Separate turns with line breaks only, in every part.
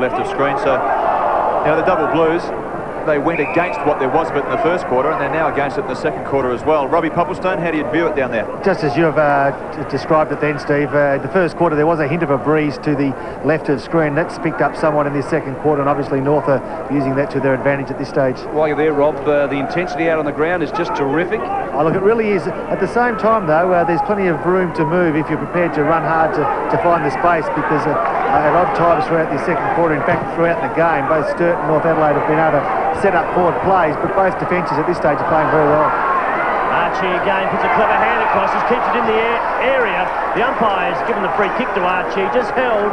left of screen. So, the double blues, they went against what there was of it in the first quarter, and they're now against it in the second quarter as well. Robbie Popplestone, how do you view it down there?
Just as you have described it then, Steve, the first quarter there was a hint of a breeze to the left of screen. That's picked up somewhat in this second quarter, and obviously North are using that to their advantage at this stage.
While you're there, Rob, the intensity out on the ground is just terrific.
Oh, look, it really is. At the same time, though, there's plenty of room to move if you're prepared to run hard to find the space, because at odd times throughout the second quarter, in fact, throughout the game, both Sturt and North Adelaide have been able to set up forward plays, but both defences at this stage are playing very well.
Archie again puts a clever hand across, just keeps it in the area. The umpire has given the free kick to Archie, just held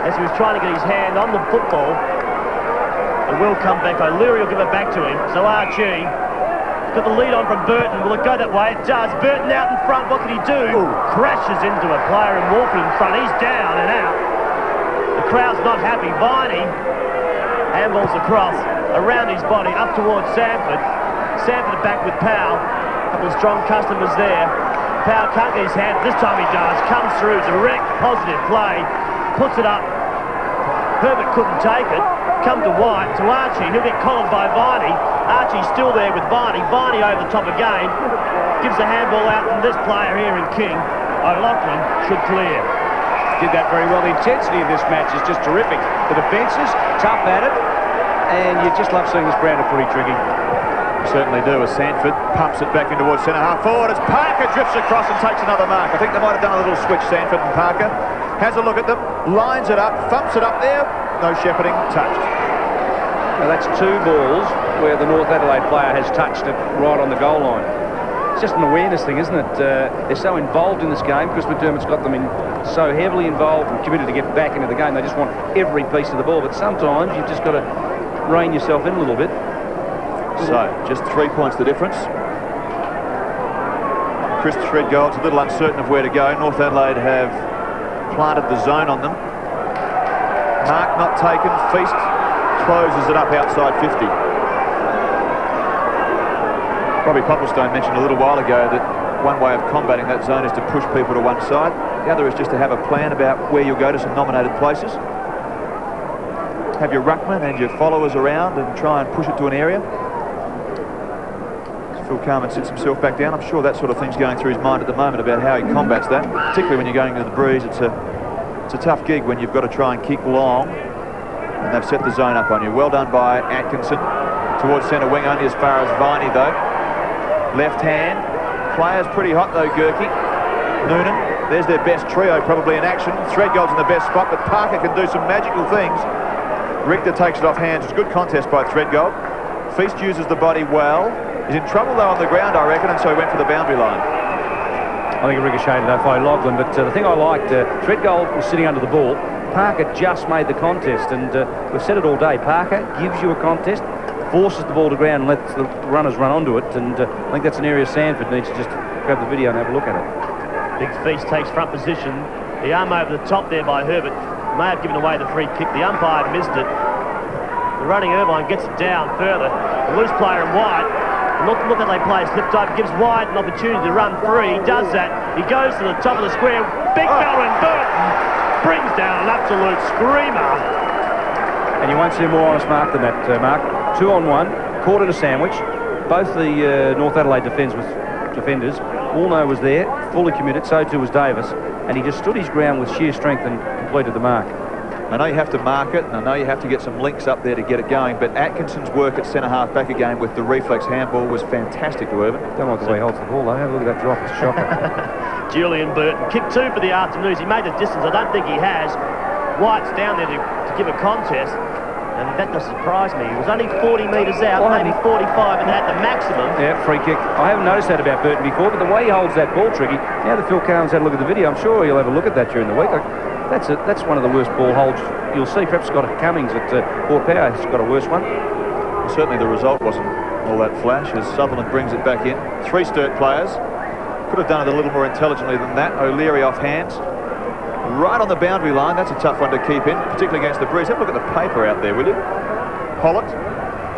as he was trying to get his hand on the football. It will come back. O'Leary will give it back to him. So Archie got the lead on from Burton. Will it go that way? It does. Burton out in front. What can he do? Ooh. Crashes into a player and Walker in front. He's down and out. The crowd's not happy. Viney handballs across around his body up towards Sanford. Sanford back with Powell. A couple of strong customers there. Powell can't get his hand. This time he does. Comes through. Direct positive play. Puts it up. Herbert couldn't take it. Come to White, to Archie. He'll get collared by Viney. Archie's still there with Viney. Viney over the top again. Gives the handball out, and this player here in King, O'Loughlin, should clear.
Did that very well. The intensity of this match is just terrific. The defences, tough at it, and you just love seeing this brand of footy, Tricky.
Certainly do, as Sanford pumps it back in towards centre half forward as Parker drifts across and takes another mark. I think they might have done a little switch, Sanford and Parker. Has a look at them, lines it up, thumps it up there. No shepherding, touched.
Now that's two balls where the North Adelaide player has touched it right on the goal line. It's just an awareness thing, isn't it? They're so involved in this game. Chris McDermott's got them so heavily involved and committed to get back into the game. They just want every piece of the ball. But sometimes you've just got to rein yourself in a little bit.
So, just 3 points the difference. Chris Threadgold's a little uncertain of where to go. North Adelaide have planted the zone on them. Mark not taken. Feast closes it up outside 50. Robbie Popplestone mentioned a little while ago that one way of combating that zone is to push people to one side. The other is just to have a plan about where you'll go to some nominated places. Have your ruckman and your followers around and try and push it to an area. Phil Carman sits himself back down. I'm sure that sort of thing's going through his mind at the moment about how he combats that, particularly when you're going into the breeze. It's a tough gig when you've got to try and kick long, and they've set the zone up on you. Well done by Atkinson. Towards centre wing, only as far as Viney though. Left hand. Players pretty hot though, Gurkey. Noonan. There's their best trio probably in action. Threadgold's in the best spot, but Parker can do some magical things. Richter takes it off hands. It's a good contest by Threadgold. Feast uses the body well. He's in trouble though on the ground, I reckon, and so he went for the boundary line.
I think it ricocheted off O'Loughlin, but the thing I liked, Threadgold was sitting under the ball. Parker just made the contest, and we've said it all day. Parker gives you a contest, forces the ball to ground and lets the runners run onto it, and I think that's an area Sanford needs to just grab the video and have a look at it.
Big Feast takes front position. The arm over the top there by Herbert may have given away the free kick. The umpire missed it. The running Irvine gets it down further. The loose player in White. Look at that player slipped over, gives White an opportunity to run free. He does that. He goes to the top of the square. Big fella and Burton brings down an absolute screamer.
And you won't see a more honest mark than that, Mark. 2-on-1, caught in a sandwich. Both the North Adelaide defenders, Woolno was there, fully committed, so too was Davis. And he just stood his ground with sheer strength and completed the mark.
I know you have to mark it, and I know you have to get some links up there to get it going, but Atkinson's work at centre-half back again with the reflex handball was fantastic to Irvin.
Don't like the way he holds the ball, though. Have a look at that drop. It's shocking.
Julian Burton, kick 2 for the afternoons. He made the distance. I don't think he has. White's down there to give a contest, and that doesn't surprise me. He was only 40 metres out, maybe 45 and at the maximum.
Yeah, free kick. I haven't noticed that about Burton before, but the way he holds that ball, Tricky, now that Phil Cowan's had a look at the video, I'm sure he'll have a look at that during the week. That's one of the worst ball holds you'll see. Perhaps Scott Cummings at Port Power has got a worse one.
Well, certainly the result wasn't all that flash as Sutherland brings it back in. 3 Sturt players. Could have done it a little more intelligently than that. O'Leary off hands. Right on the boundary line. That's a tough one to keep in, particularly against the breeze. Have a look at the paper out there, will you? Pollitt.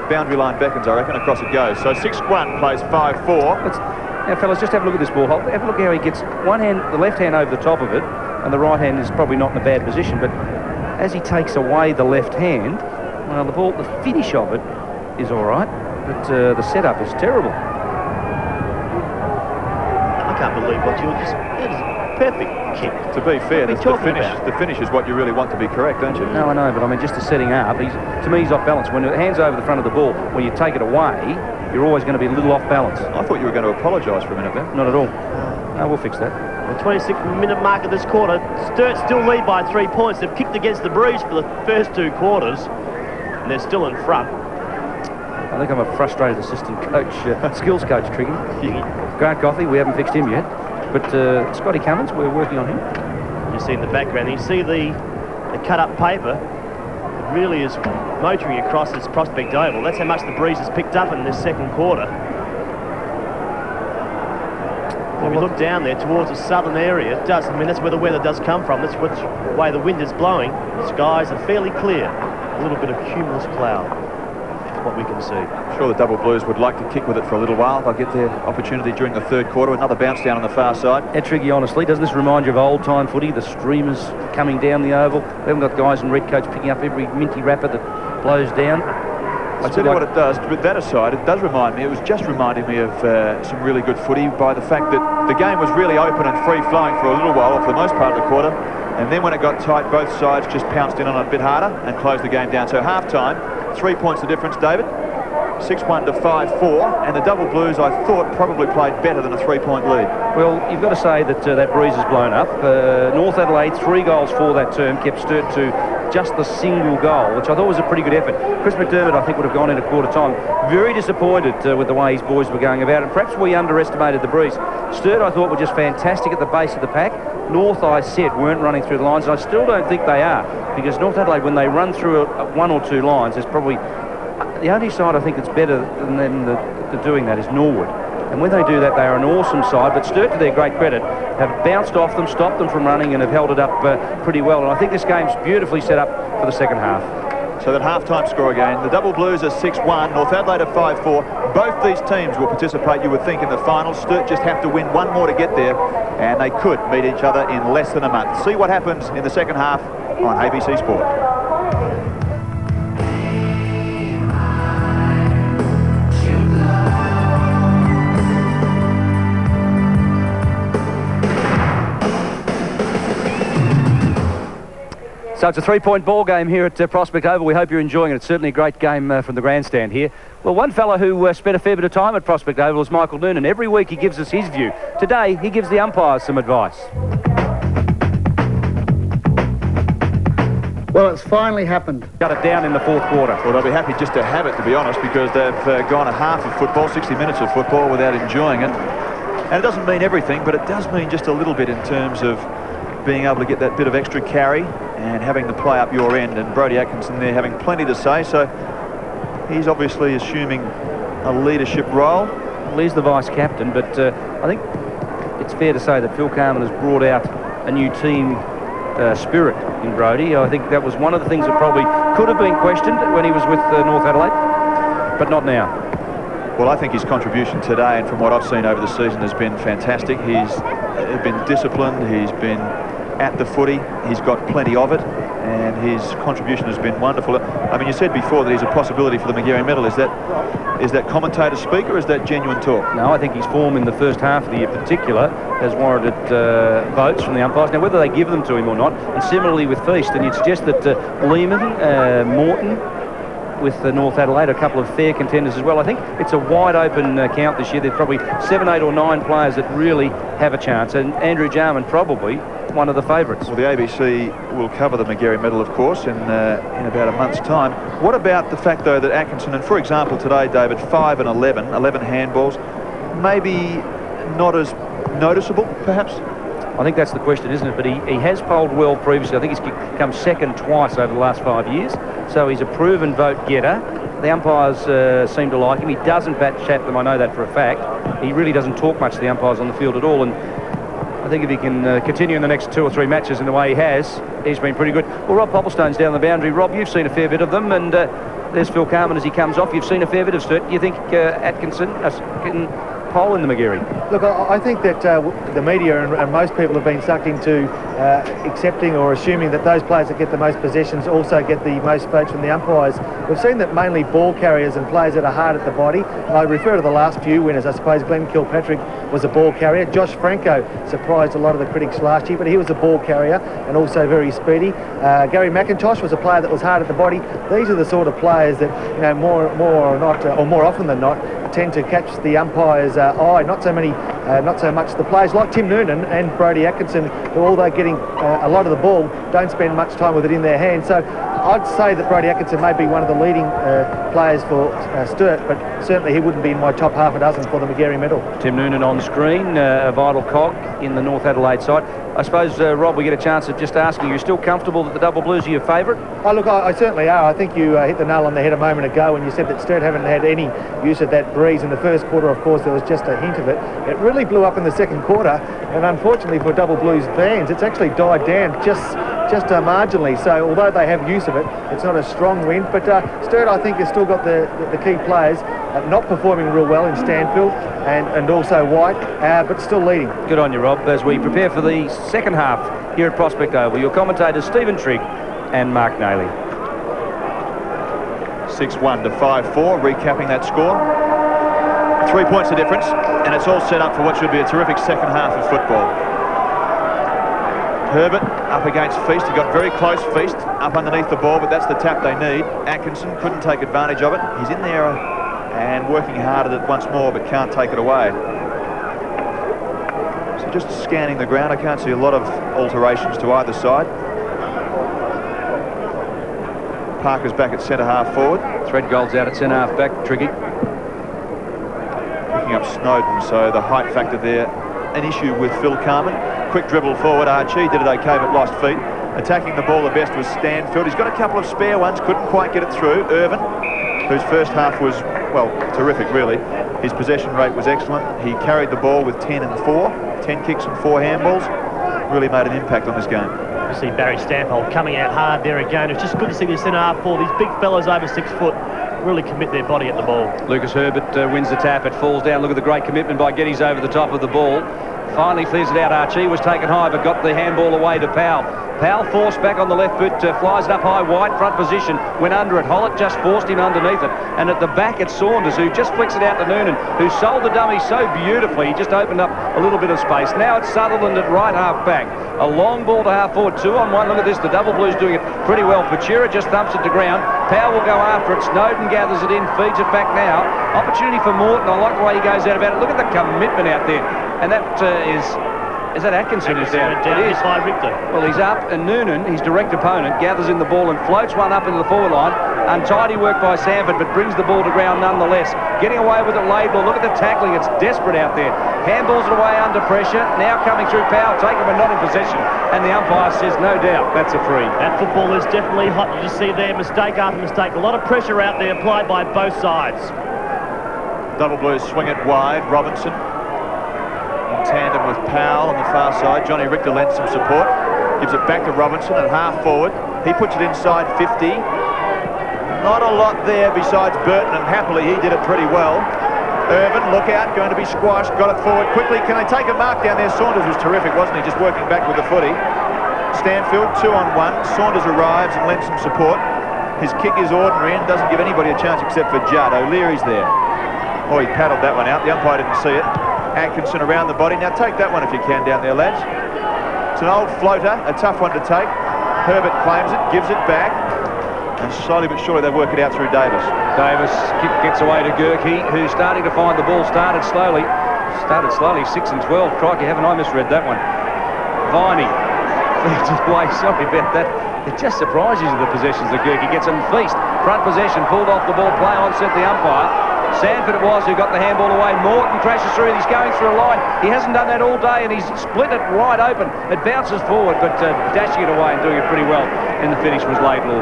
Boundary line beckons, I reckon. Across it goes. So 6-1 plays 5-4.
Now, fellas, just have a look at this ball hold. Have a look how he gets one hand, the left hand over the top of it, and the right hand is probably not in a bad position, but as he takes away the left hand, well, the finish of it is all right, but the setup is terrible.
I can't believe what you just... That is a perfect kick.
To be fair, the finish is what you really want to be correct, don't you?
No, I know, but I mean, just the setting up, to me, he's off balance. When the hand's over the front of the ball, when you take it away, you're always going to be a little off balance.
I thought you were going to apologise for a minute there.
Not at all. No, we'll fix that.
The 26-minute mark of this quarter, Sturt still lead by 3 points. They've kicked against the Breeze for the first 2 quarters, and they're still in front.
I think I'm a frustrated assistant coach, skills coach, Triggy. Grant Coffey, we haven't fixed him yet. But Scotty Cummins, we're working on him.
You see in the background, you see the cut-up paper. It really is motoring across this Prospect Oval. That's how much the Breeze has picked up in this second quarter. When we look down there towards the southern area, it does. I mean, that's where the weather does come from. That's which way the wind is blowing. The skies are fairly clear. A little bit of cumulus cloud, what we can see.
I'm sure the Double Blues would like to kick with it for a little while. They'll get their opportunity during the third quarter. Another bounce down on the far side.
Triggy, honestly, doesn't this remind you of old-time footy? The streamers coming down the oval. We haven't got guys in red coats picking up every minty wrapper that blows down.
I tell you what it does, with that aside, it does remind me, it was just reminding me of some really good footy by the fact that the game was really open and free-flowing for a little while, for the most part of the quarter, and then when it got tight, both sides just pounced in on it a bit harder and closed the game down. So half-time, 3 points the difference, David, 6-1 to 5-4, and the Double Blues, I thought, probably played better than a 3-point lead.
Well, you've got to say that that Breeze has blown up. North Adelaide, 3 goals for that term, kept Sturt to just the single goal, which I thought was a pretty good effort. Chris McDermott, I think, would have gone in at quarter time. Very disappointed with the way his boys were going about, and perhaps we underestimated the Breeze. Sturt, I thought, were just fantastic at the base of the pack. North, I said, weren't running through the lines, and I still don't think they are, because North Adelaide, when they run through 1 or 2 lines, there's probably... The only side I think that's better than them doing that is Norwood. And when they do that, they are an awesome side. But Sturt, to their great credit, have bounced off them, stopped them from running, and have held it up pretty well. And I think this game's beautifully set up for the second half.
So that half-time score again, the Double Blues are 6-1, North Adelaide are 5-4. Both these teams will participate, you would think, in the finals. Sturt just have to win 1 more to get there, and they could meet each other in less than a month. See what happens in the second half on ABC Sport.
So it's a 3-point ball game here at Prospect Oval. We hope you're enjoying it. It's certainly a great game from the grandstand here. Well, one fella who spent a fair bit of time at Prospect Oval is Michael Noonan. Every week he gives us his view. Today he gives the umpires some advice.
Well, it's finally happened.
Got it down in the fourth quarter.
Well, they'll be happy just to have it, to be honest, because they've gone a half of football, 60 minutes of football, without enjoying it. And it doesn't mean everything, but it does mean just a little bit in terms of being able to get that bit of extra carry and having the play up your end. And Brodie Atkinson there having plenty to say, so he's obviously assuming a leadership role.
Well, he's the vice-captain, but I think it's fair to say that Phil Carman has brought out a new team spirit in Brodie. I think that was one of the things that probably could have been questioned when he was with North Adelaide, but not now.
Well, I think his contribution today, and from what I've seen over the season, has been fantastic. He's been disciplined, he's been at the footy, he's got plenty of it, and his contribution has been wonderful. I mean, you said before that he's a possibility for the Magarey medal. Is that commentator speak, or is that genuine talk?
No, I think his form in the first half of the year in particular has warranted votes from the umpires. Now, whether they give them to him or not, and similarly with Feast, and you'd suggest that Lehman, Morton, with North Adelaide, a couple of fair contenders as well. I think it's a wide-open count this year. There's probably 7, 8 or 9 players that really have a chance, and Andrew Jarman probably one of the favourites.
Well, the ABC will cover the Magarey medal, of course, in about a month's time. What about the fact, though, that Atkinson, and for example today, David, 5 and 11 handballs, maybe not as noticeable, perhaps?
I think that's the question, isn't it? But he has polled well previously. I think he's come second twice over the last 5 years. So he's a proven vote getter. The umpires seem to like him. He doesn't bat-chat them, I know that for a fact. He really doesn't talk much to the umpires on the field at all. And I think if he can continue in the next 2 or 3 matches in the way he has, he's been pretty good. Well, Rob Popplestone's down the boundary. Rob, you've seen a fair bit of them, and there's Phil Carman as he comes off. You've seen a fair bit of Sturt. Do you think Atkinson can pole in the McGarry.
Look, I think that the media and most people have been sucked into accepting or assuming that those players that get the most possessions also get the most votes from the umpires. We've seen that mainly ball carriers and players that are hard at the body. And I refer to the last few winners. I suppose Glenn Kilpatrick was a ball carrier. Josh Franco surprised a lot of the critics last year, but he was a ball carrier and also very speedy. Gary McIntosh was a player that was hard at the body. These are the sort of players that, you know, more often than not, tend to catch the umpire's eye. Not so much the players like Tim Noonan and Brodie Atkinson, who, although getting a lot of the ball, don't spend much time with it in their hands. So I'd say that Brodie Atkinson may be one of the leading players for Sturt, but certainly he wouldn't be in my top half a dozen for the McGarry medal.
Tim Noonan on screen, a vital cog in the North Adelaide side. I suppose, Rob, we get a chance of just asking, are you still comfortable that the Double Blues are your favourite?
Oh, look, I certainly are. I think you hit the nail on the head a moment ago when you said that Sturt haven't had any use of that breeze. In the first quarter, of course, there was just a hint of it. It really blew up in the second quarter, and unfortunately for Double Blues fans, it's actually died down just marginally. So although they have use of it, it's not a strong wind. But Sturt, I think, has still got the key players not performing real well in Stanfield and also White, but still leading. Good
on you, Rob. As we prepare for the second half here at Prospect Oval, your commentators Stephen Trigg and Mark Nayley.
6-1 to 5-4, recapping that score. 3 points of difference, and it's all set up for what should be a terrific second half of football. Herbert up against Feast. He got very close, Feast, up underneath the ball, but that's the tap they need. Atkinson couldn't take advantage of it. He's in there and working hard at it once more, but can't take it away. So just scanning the ground, I can't see a lot of alterations to either side. Parker's back at centre-half forward.
Threadgold's out at centre-half back, Triggy.
Picking up Snowden, so the height factor there, an issue with Phil Carman. Quick dribble forward, Archie did it okay but lost feet. Attacking the ball the best was Stanfield. He's got a couple of spare ones, couldn't quite get it through. Irvin, whose first half was, well, terrific really. His possession rate was excellent. He carried the ball with 10 and 4, 10 kicks and 4 handballs. Really made an impact on this game.
You see Barry Stampold coming out hard there again. It's just good to see the centre-half ball. These big fellas over 6 foot really commit their body at the ball.
Lucas Herbert wins the tap. It falls down. Look at the great commitment by Geddes over the top of the ball. Finally clears it out. Archie was taken high but got the handball away to Powell. Powell forced back on the left boot, flies it up high, White front position, went under it. Hollett just forced him underneath it. And at the back it's Saunders, who just flicks it out to Noonan, who sold the dummy so beautifully. He just opened up a little bit of space. Now it's Sutherland at right half back. A long ball to half forward, 2-on-1. Look at this, the Double Blues doing it pretty well. Pachira just thumps it to ground. Powell will go after it. Snowden gathers it in, feeds it back now. Opportunity for Morton. I like the way he goes out about it. Look at the commitment out there. And that is that Atkinson who's down?
It is. By Richter.
Well, he's up, and Noonan, his direct opponent, gathers in the ball and floats one up into the forward line. Untidy work by Sanford, but brings the ball to ground nonetheless. Getting away with it, Laidlaw. Look at the tackling. It's desperate out there. Handballs it away under pressure. Now coming through, Powell taken but not in possession. And the umpire says, no doubt, that's a free.
That football is definitely hot. You just see there, mistake after mistake. A lot of pressure out there applied by both sides.
Double Blues swing it wide. Robinson in tandem with Powell on the far side. Johnny Richter lends some support. Gives it back to Robinson at half forward. He puts it inside 50. Not a lot there besides Burton, and happily he did it pretty well. Irvin, look out, going to be squashed. Got it forward quickly. Can they take a mark down there? Saunders was terrific, wasn't he? Just working back with the footy. Stanfield, 2-on-1. Saunders arrives and lends some support. His kick is ordinary and doesn't give anybody a chance except for Judd. O'Leary's there. Oh, he paddled that one out. The umpire didn't see it. Atkinson around the body. Now take that one if you can down there, lads. It's an old floater, a tough one to take. Herbert claims it, gives it back, and slowly but surely they work it out through Davis.
Davis gets away to Gerke, who's starting to find the ball. Started slowly, 6 and 12. Crikey, haven't I misread that one? Viney feeds it away. Sorry about that. It just surprises you, the possessions that Gerke gets. And Feast, front possession, pulled off the ball, play on, set the umpire. Sanford it was who got the handball away. Morton crashes through, he's going through a line. He hasn't done that all day, and he's split it right open. It bounces forward, but dashing it away and doing it pretty well in the finish was Laidlaw.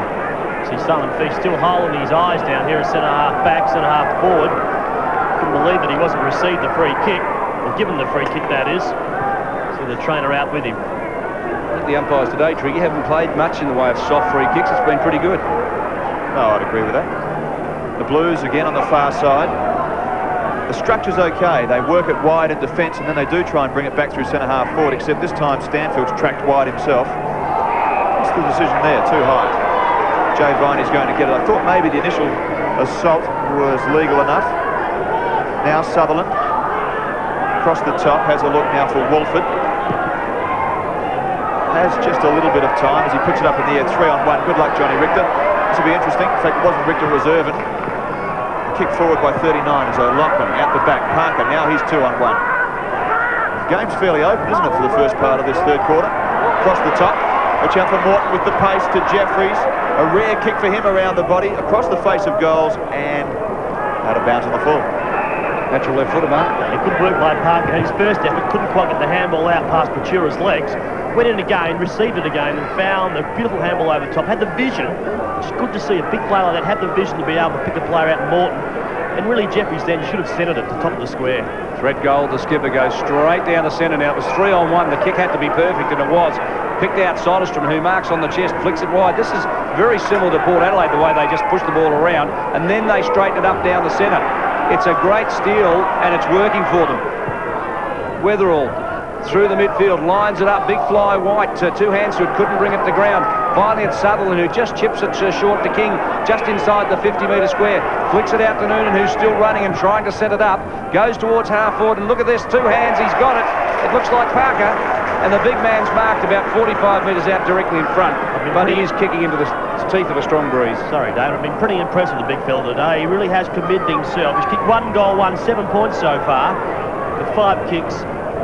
See Simon Feast still holding his eyes down here at centre-half back, centre-half forward. Couldn't believe that he wasn't received the free kick, or given the free kick, that is. See the trainer out with him.
I think the umpires today, Triggy, haven't played much in the way of soft free kicks. It's been pretty good.
No, I'd agree with that. The Blues again on the far side. The structure's okay. They work it wide in defence, and then they do try and bring it back through centre-half forward, except this time Stanfield's tracked wide himself. What's the decision there? Too high. Jay Viney's going to get it. I thought maybe the initial assault was legal enough. Now Sutherland, across the top, has a look now for Wolford. Has just a little bit of time as he puts it up in the air, 3-on-1. Good luck, Johnny Richter. This will be interesting. In fact, it wasn't Richter, it was Irvin. Kick forward by 39 as O'Loughlin out the back. Parker, now he's 2-on-1. The game's fairly open, isn't it, for the first part of this third quarter? Across the top. Watch out for Morton with the pace to Jeffries. A rare kick for him around the body, across the face of goals, and out of bounds on the full.
Natural left footer, Mark.
Good work by Parker. His first effort couldn't quite get the handball out past Patura's legs. Went in again, received it again, and found a beautiful handball over the top. Had the vision, which is good to see a big player like that have the vision to be able to pick a player out in Morton. And really, Jeffries then should have centred it at the top of the square.
Threat goal, the skipper goes straight down the centre now. It was 3-on-1. The kick had to be perfect, and it was. Picked out Soderstrom, who marks on the chest, flicks it wide. This is very similar to Port Adelaide, the way they just push the ball around, and then they straighten it up down the centre. It's a great steal, and it's working for them. Weatherall through the midfield, lines it up, big fly White to two hands who couldn't bring it to ground. Finally it's Sutherland, who just chips it short to King, just inside the 50-metre square. Flicks it out to Noonan, who's still running and trying to set it up. Goes towards half forward, and look at this, two hands, he's got it. It looks like Parker, and the big man's marked about 45 metres out directly in front. But he is kicking into the teeth of a strong breeze.
Sorry, David, I've been pretty impressed with the big fella today. He really has committed himself. He's kicked 1 goal, 7 points so far, with 5 kicks,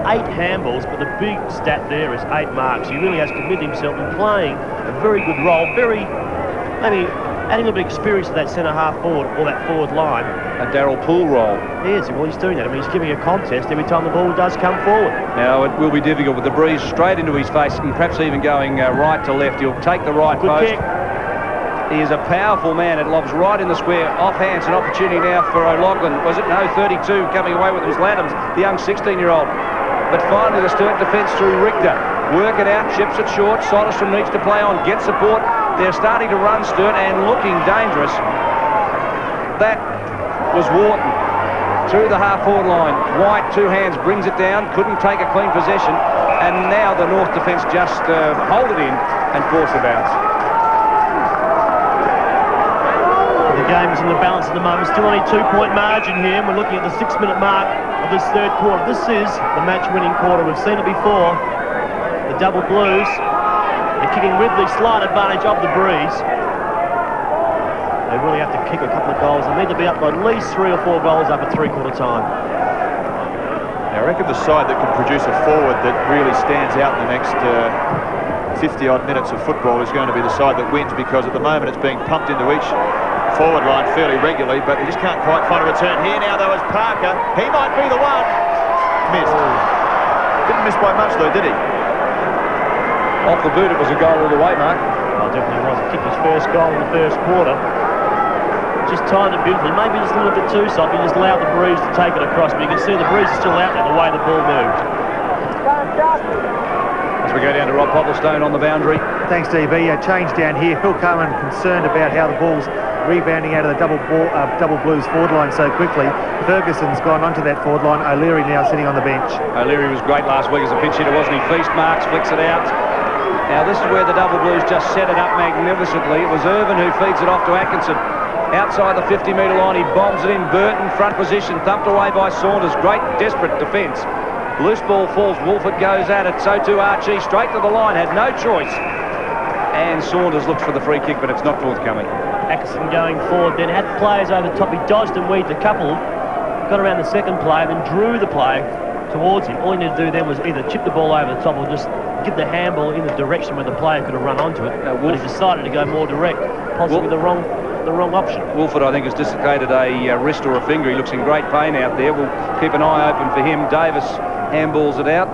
8 handballs, but the big stat there is 8 marks. He really has committed himself and playing a very good role, maybe adding a bit of experience to that centre-half forward or that forward line.
A Darryl Poole role.
He is, well, he's doing that. I mean, he's giving a contest every time the ball does come forward.
Now, it will be difficult with the breeze straight into his face and perhaps even going right to left. He'll take the right
Good
post.
kick.
He is a powerful man. It lobs right in the square. Off hands, an opportunity now for O'Loughlin. Was it? No, 32 coming away with his Laddams, the young 16-year-old. But finally, the Sturt defence through Richter. Work it out, chips it short. Soderstrom needs to play on, get support. They're starting to run Sturt and looking dangerous. That was Wharton. Through the half-forward line. White, two hands, brings it down. Couldn't take a clean possession. And now the North defence just hold it in and force the bounce.
The game is in the balance at the moment. Still only 2-point margin here, and we're looking at the 6-minute mark of this third quarter. This is the match-winning quarter. We've seen it before. The double blues. They're kicking with the slight advantage of the breeze. They really have to kick a couple of goals. They need to be up by at least 3 or 4 goals up at three-quarter time.
I reckon the side that can produce a forward that really stands out in the next 50-odd minutes of football is going to be the side that wins, because at the moment it's being pumped into each forward line fairly regularly, but they just can't quite find a return. Here now, though, is Parker. He might be the one. Missed. Didn't miss by much, though, did he?
Off the boot, it was a goal all the way, Mark.
Well, definitely was. He kicked his first goal in the first quarter. Just timed it beautifully. Maybe just a little bit too soft. He just allowed the breeze to take it across, but you can see the breeze is still out there, the way the ball moved.
As we go down to Rob Popplestone on the boundary.
Thanks, DB. Change down here. Phil Coleman concerned about how the ball's rebounding out of the double blues forward line so quickly. Ferguson's gone onto that forward line. O'Leary now sitting on the bench.
O'Leary was great last week as a pinch hitter, wasn't he? Feast marks, flicks it out. Now this is where the double blues just set it up magnificently. It was Irvin who feeds it off to Atkinson. Outside the 50-metre line, he bombs it in. Burton, front position, thumped away by Saunders. Great, desperate defence. Loose ball falls, Wolford goes at it, so too Archie, straight to the line, had no choice. And Saunders looks for the free kick, but it's not forthcoming.
Atkinson going forward, then had players over the top. He dodged and weaved a couple, got around the second player, then drew the play towards him. All he needed to do then was either chip the ball over the top or just get the handball in the direction where the player could have run onto it. But he decided to go more direct, possibly the wrong option.
Wolford, I think, has dislocated a wrist or a finger. He looks in great pain out there. We'll keep an eye open for him. Davis handballs it out.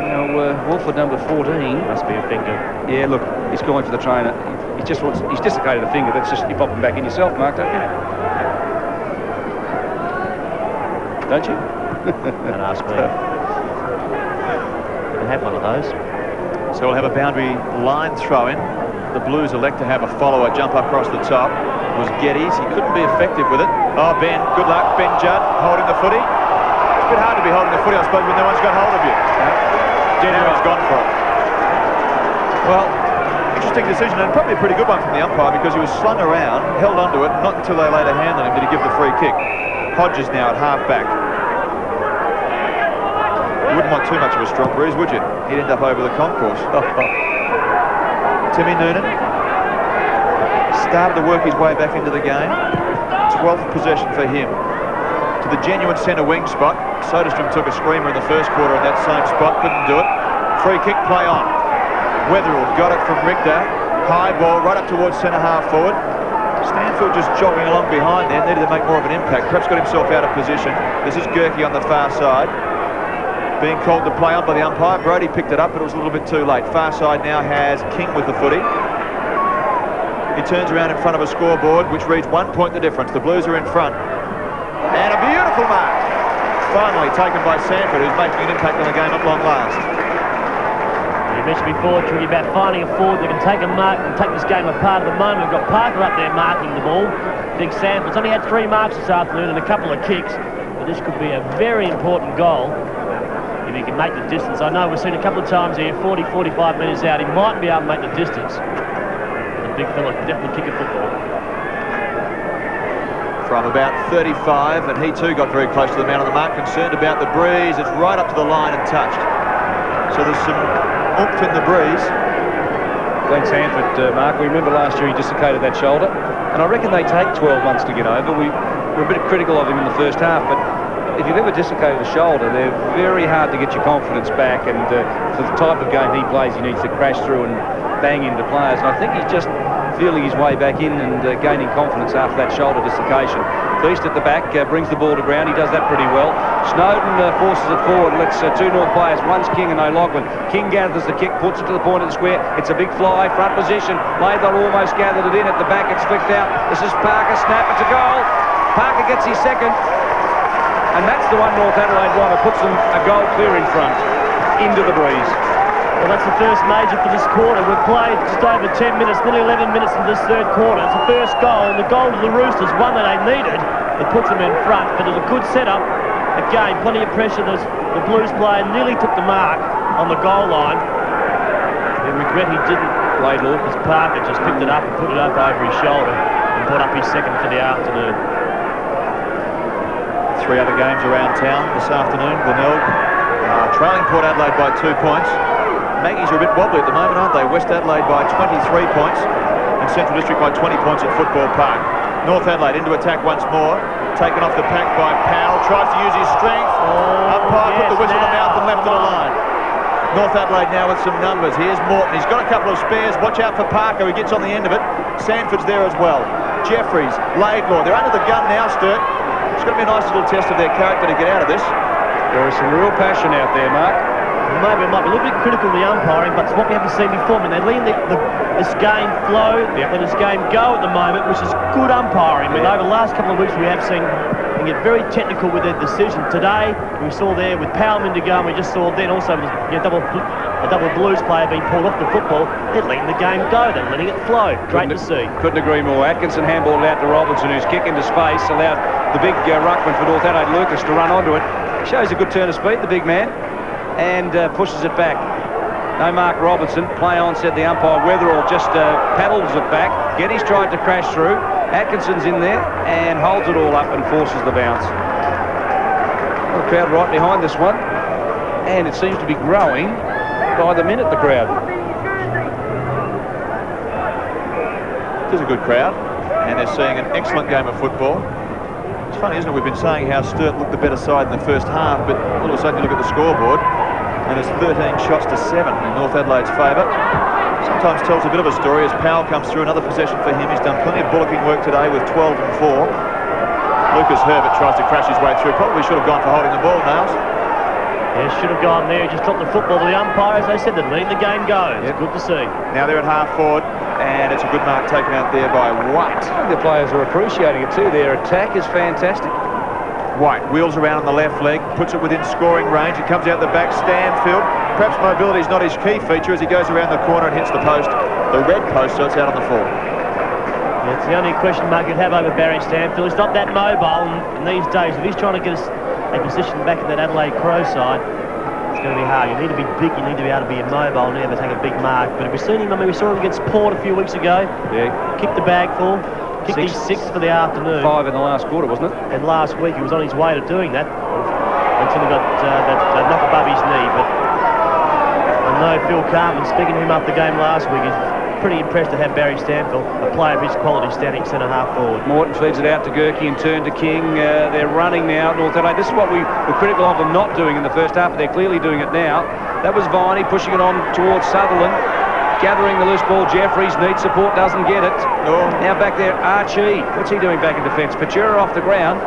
Now, Wolford, number 14.
Must be a finger.
Yeah, look, he's calling for the trainer. He just wants, he's dislocated a finger. That's just, you pop him back in yourself, Mark, don't you? Don't you?
Don't ask me. Didn't have one of those.
So we'll have a boundary line throw in. The Blues elect to have a follower jump up across the top. was Geddes. He couldn't be effective with it. Oh, Ben, good luck. Ben Judd holding the footy. It's a bit hard to be holding the footy, I suppose, when no one's got hold of you. Now he's gone for it. Well, interesting decision, and probably a pretty good one from the umpire, because he was slung around, held onto it, not until they laid a hand on him did he give the free kick. Hodges now at half-back. You wouldn't want too much of a strong breeze, would you? He'd end up over the concourse. Timmy Noonan started to work his way back into the game. 12th possession for him. To the genuine centre wing spot. Soderstrom took a screamer in the first quarter in that same spot, couldn't do it. Free kick, play on. Weatherall got it from Richter. High ball right up towards centre half forward. Stanfield just jogging along behind there, needed to make more of an impact. Perhaps got himself out of position. This is Gerke on the far side. Being called to play on by the umpire. Brodie picked it up, but it was a little bit too late. Far side now has King with the footy. He turns around in front of a scoreboard, which reads 1 point the difference. The Blues are in front. And a beautiful mark. Finally taken by Sanford, who's making an impact on the game at long last.
You mentioned before, Tricky, about finding a forward that can take a mark and take this game apart at the moment. We've got Parker up there marking the ball. Big Sanford's only had 3 marks this afternoon and a couple of kicks, but this could be a very important goal if he can make the distance. I know we've seen a couple of times here, 40, 45 metres out, he might be able to make the distance. The big fella can definitely kick a football.
From about 35, and he too got very close to the man on the mark, concerned about the breeze. It's right up to the line and touched. So there's some oomph in the breeze.
Glenn Sanford, Mark, we remember last year he dislocated that shoulder, and I reckon they take 12 months to get over. We were a bit critical of him in the first half, but if you've ever dislocated a shoulder, they're very hard to get your confidence back, and for the type of game he plays, he needs to crash through and bang into players, and I think he's just feeling his way back in and gaining confidence after that shoulder dislocation. Beast at the back brings the ball to ground. He does that pretty well. Snowden forces it forward, lets 2 North players, one's King and O'Loughlin. King gathers the kick, puts it to the point of the square. It's a big fly, front position. Laidlaw almost gathered it in. At the back, it's flicked out. This is Parker, snap, it's a goal. Parker gets his second. And that's the one North Adelaide won. It puts them a goal clear in front, into the breeze.
Well, that's the first major for this quarter. We've played just over 10 minutes, nearly 11 minutes in this third quarter. It's the first goal, and the goal to the Roosters, one that they needed. It puts them in front, but it was a good setup. Again, plenty of pressure. The Blues player nearly took the mark on the goal line. We regret he didn't. Laidlaw, because Parker just picked it up and put it up over his shoulder and put up his second for the afternoon.
3 other games around town this afternoon. Glenelg trailing Port Adelaide by 2 points. Maggies are a bit wobbly at the moment, aren't they? West Adelaide by 23 points and Central District by 20 points at Football Park. North Adelaide into attack once more. Taken off the pack by Powell. Tries to use his strength. Umpire put the whistle in the mouth and left it alone. North Adelaide now with some numbers. Here's Morton. He's got a couple of spares. Watch out for Parker, who gets on the end of it. Sanford's there as well. Jeffries, Laidlaw. They're under the gun now, Sturt. It's going to be a nice little test of their character to get out of this.
There is some real passion out there, Mark.
Maybe it might be a little bit critical of the umpiring, but it's what we haven't seen before. I mean, they letting this game flow, let this game go at the moment, which is good umpiring. I mean, over the last couple of weeks, we have seen them get very technical with their decision. Today, we saw there with Powellman to go, and we just saw then also with a double Blues player being pulled off the football. They're letting the game go. They're letting it flow. Great to see.
Couldn't agree more. Atkinson handballed out to Robinson, who's kick into space, allowed the big ruckman for North Adelaide, Lucas, to run onto it. Shows a good turn of speed, the big man, and pushes it back. No Mark Robinson. Play on, said the umpire. Weatherall just paddles it back. Geddes tried to crash through. Atkinson's in there and holds it all up and forces the bounce. Well, the crowd right behind this one, and it seems to be growing by the minute, the crowd.
It is a good crowd, and they're seeing an excellent game of football. It's funny, isn't it? We've been saying how Sturt looked the better side in the first half, but all of a sudden you look at the scoreboard and it's 13 shots to 7 in North Adelaide's favour. Sometimes tells a bit of a story as Powell comes through. Another possession for him. He's done plenty of bullocking work today with 12 and 4. Lucas Herbert tries to crash his way through. Probably should have gone for holding the ball, Niles.
Yeah, should have gone there. Just dropped the football to the umpire. As they said, they're letting the game go. It's good to see.
Now they're at half forward, and it's a good mark taken out there by White.
The players are appreciating it too. Their attack is fantastic.
White wheels around on the left leg, puts it within scoring range. It comes out the back. Stanfield. Perhaps mobility is not his key feature as he goes around the corner and hits the post, the red post, so it's out on the full.
Yeah, it's the only question mark you'd have over Barry Stanfield. He's not that mobile, and these days, if he's trying to get a position back in that Adelaide Crow side, it's going to be hard. You need to be big, you need to be able to be immobile, and never take a big mark. But if we've seen him, I mean, we saw him against Port a few weeks ago.
Yeah.
Kicked the bag full, kicked his sixth for the afternoon.
5 in the last quarter, wasn't it?
And last week, he was on his way to doing that until he got that knock above his knee. But I know Phil Carman, speaking to him after the game last week, is pretty impressed to have Barry Stanfield, a player of his quality, standing centre-half forward.
Morton feeds it out to Gerke and turn to King. They're running now, North Adelaide. This is what we were critical of them not doing in the first half, but they're clearly doing it now. That was Viney pushing it on towards Sutherland. Gathering the loose ball, Jeffries needs support, doesn't get it.
Oh.
Now back there, Archie. What's he doing back in defence? Pachura off the ground.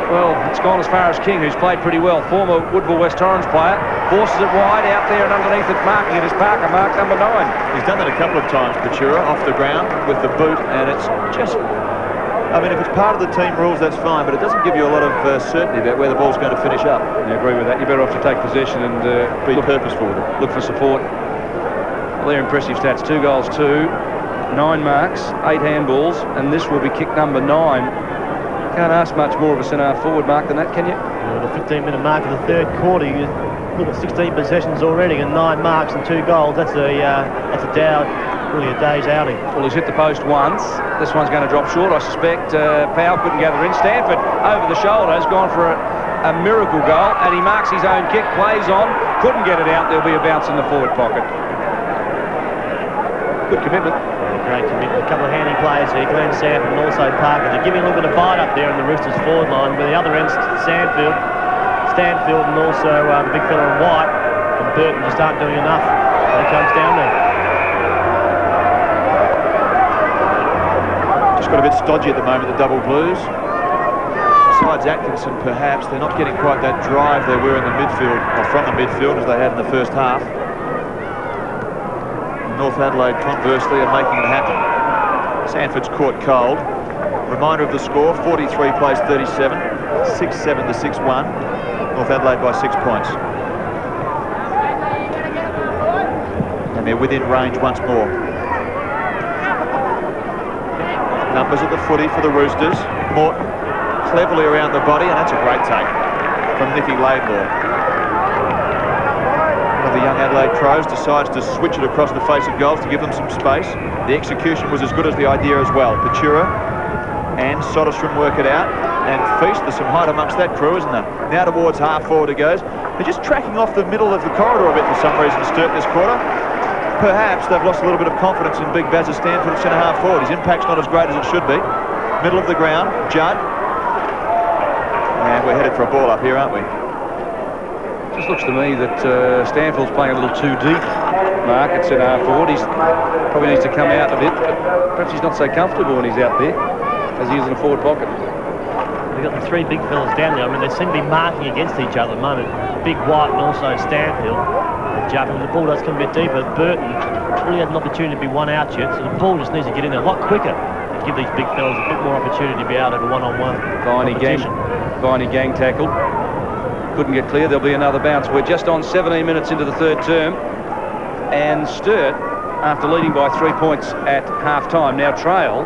Well, it's gone as far as King, who's played pretty well. Former Woodville West Torrens player. Forces it wide out there and underneath it, marking it is Parker, mark number 9.
He's done that a couple of times, Pachura, off the ground with the boot, and it's just... I mean, if it's part of the team rules, that's fine, but it doesn't give you a lot of certainty about where the ball's going to finish up.
I agree with that. You're better off to take possession and
Be purposeful with it.
Look for support. Well, they're impressive stats. 2 goals, 2, 9 marks, 8 handballs, and this will be kick number 9. Can't ask much more of a centre-half forward mark than that, can you?
The 15-minute mark of the third quarter, you look at 16 possessions already and 9 marks and 2 goals. That's a really a day's outing.
Well, he's hit the post once. This one's going to drop short, I suspect. Powell couldn't gather in. Stanford over the shoulder has gone for a miracle goal, and he marks his own kick, plays on, couldn't get it out. There'll be a bounce in the forward pocket. Good commitment.
Great commitment. A couple of handy players there, Glenn Sanford and also Parker. They're giving a little bit of bite up there in the Roosters forward line. But the other end, Stanfield, and also the big fella in white, and Burton just aren't doing enough when it comes down there.
Just got a bit stodgy at the moment, the double blues. Besides Atkinson, perhaps, they're not getting quite that drive they were in the midfield, or from the midfield, as they had in the first half. North Adelaide, conversely, are making it happen. Sanford's caught cold. Reminder of the score, 43 plays 37, 6-7 to 6-1. North Adelaide by 6 points. And they're within range once more. Numbers at the footy for the Roosters. Morton cleverly around the body, and that's a great take from Nicky Laidlaw. The young Adelaide Crows decides to switch it across the face of goals to give them some space. The execution was as good as the idea as well. Pachura and Soderstrom work it out, and Feast, there's some height amongst that crew, isn't there? Now towards half forward it goes. They're just tracking off the middle of the corridor a bit for some reason, Sturt, this quarter. Perhaps they've lost a little bit of confidence in Big Bazza Stanford at centre half forward. His impact's not as great as it should be. Middle of the ground, Judd. And we're headed for a ball up here, aren't we?
Just looks to me that Stanfield's playing a little too deep, Mark, at centre-half forward. He probably needs to come out a bit, but perhaps he's not so comfortable when he's out there as he is in the forward pocket.
They've got the 3 big fellas down there. I mean, they seem to be marking against each other at the moment. Big White and also Stanfield. They're jumping. The ball does come a bit deeper. Burton really had an opportunity to be one out yet, so the ball just needs to get in there a lot quicker and give these big fellas a bit more opportunity to be able to have a one-on-one competition. Viney gang tackle. Couldn't get clear. There'll be another bounce. We're just on 17 minutes into the third term, and Sturt, after leading by 3 points at half-time, now trail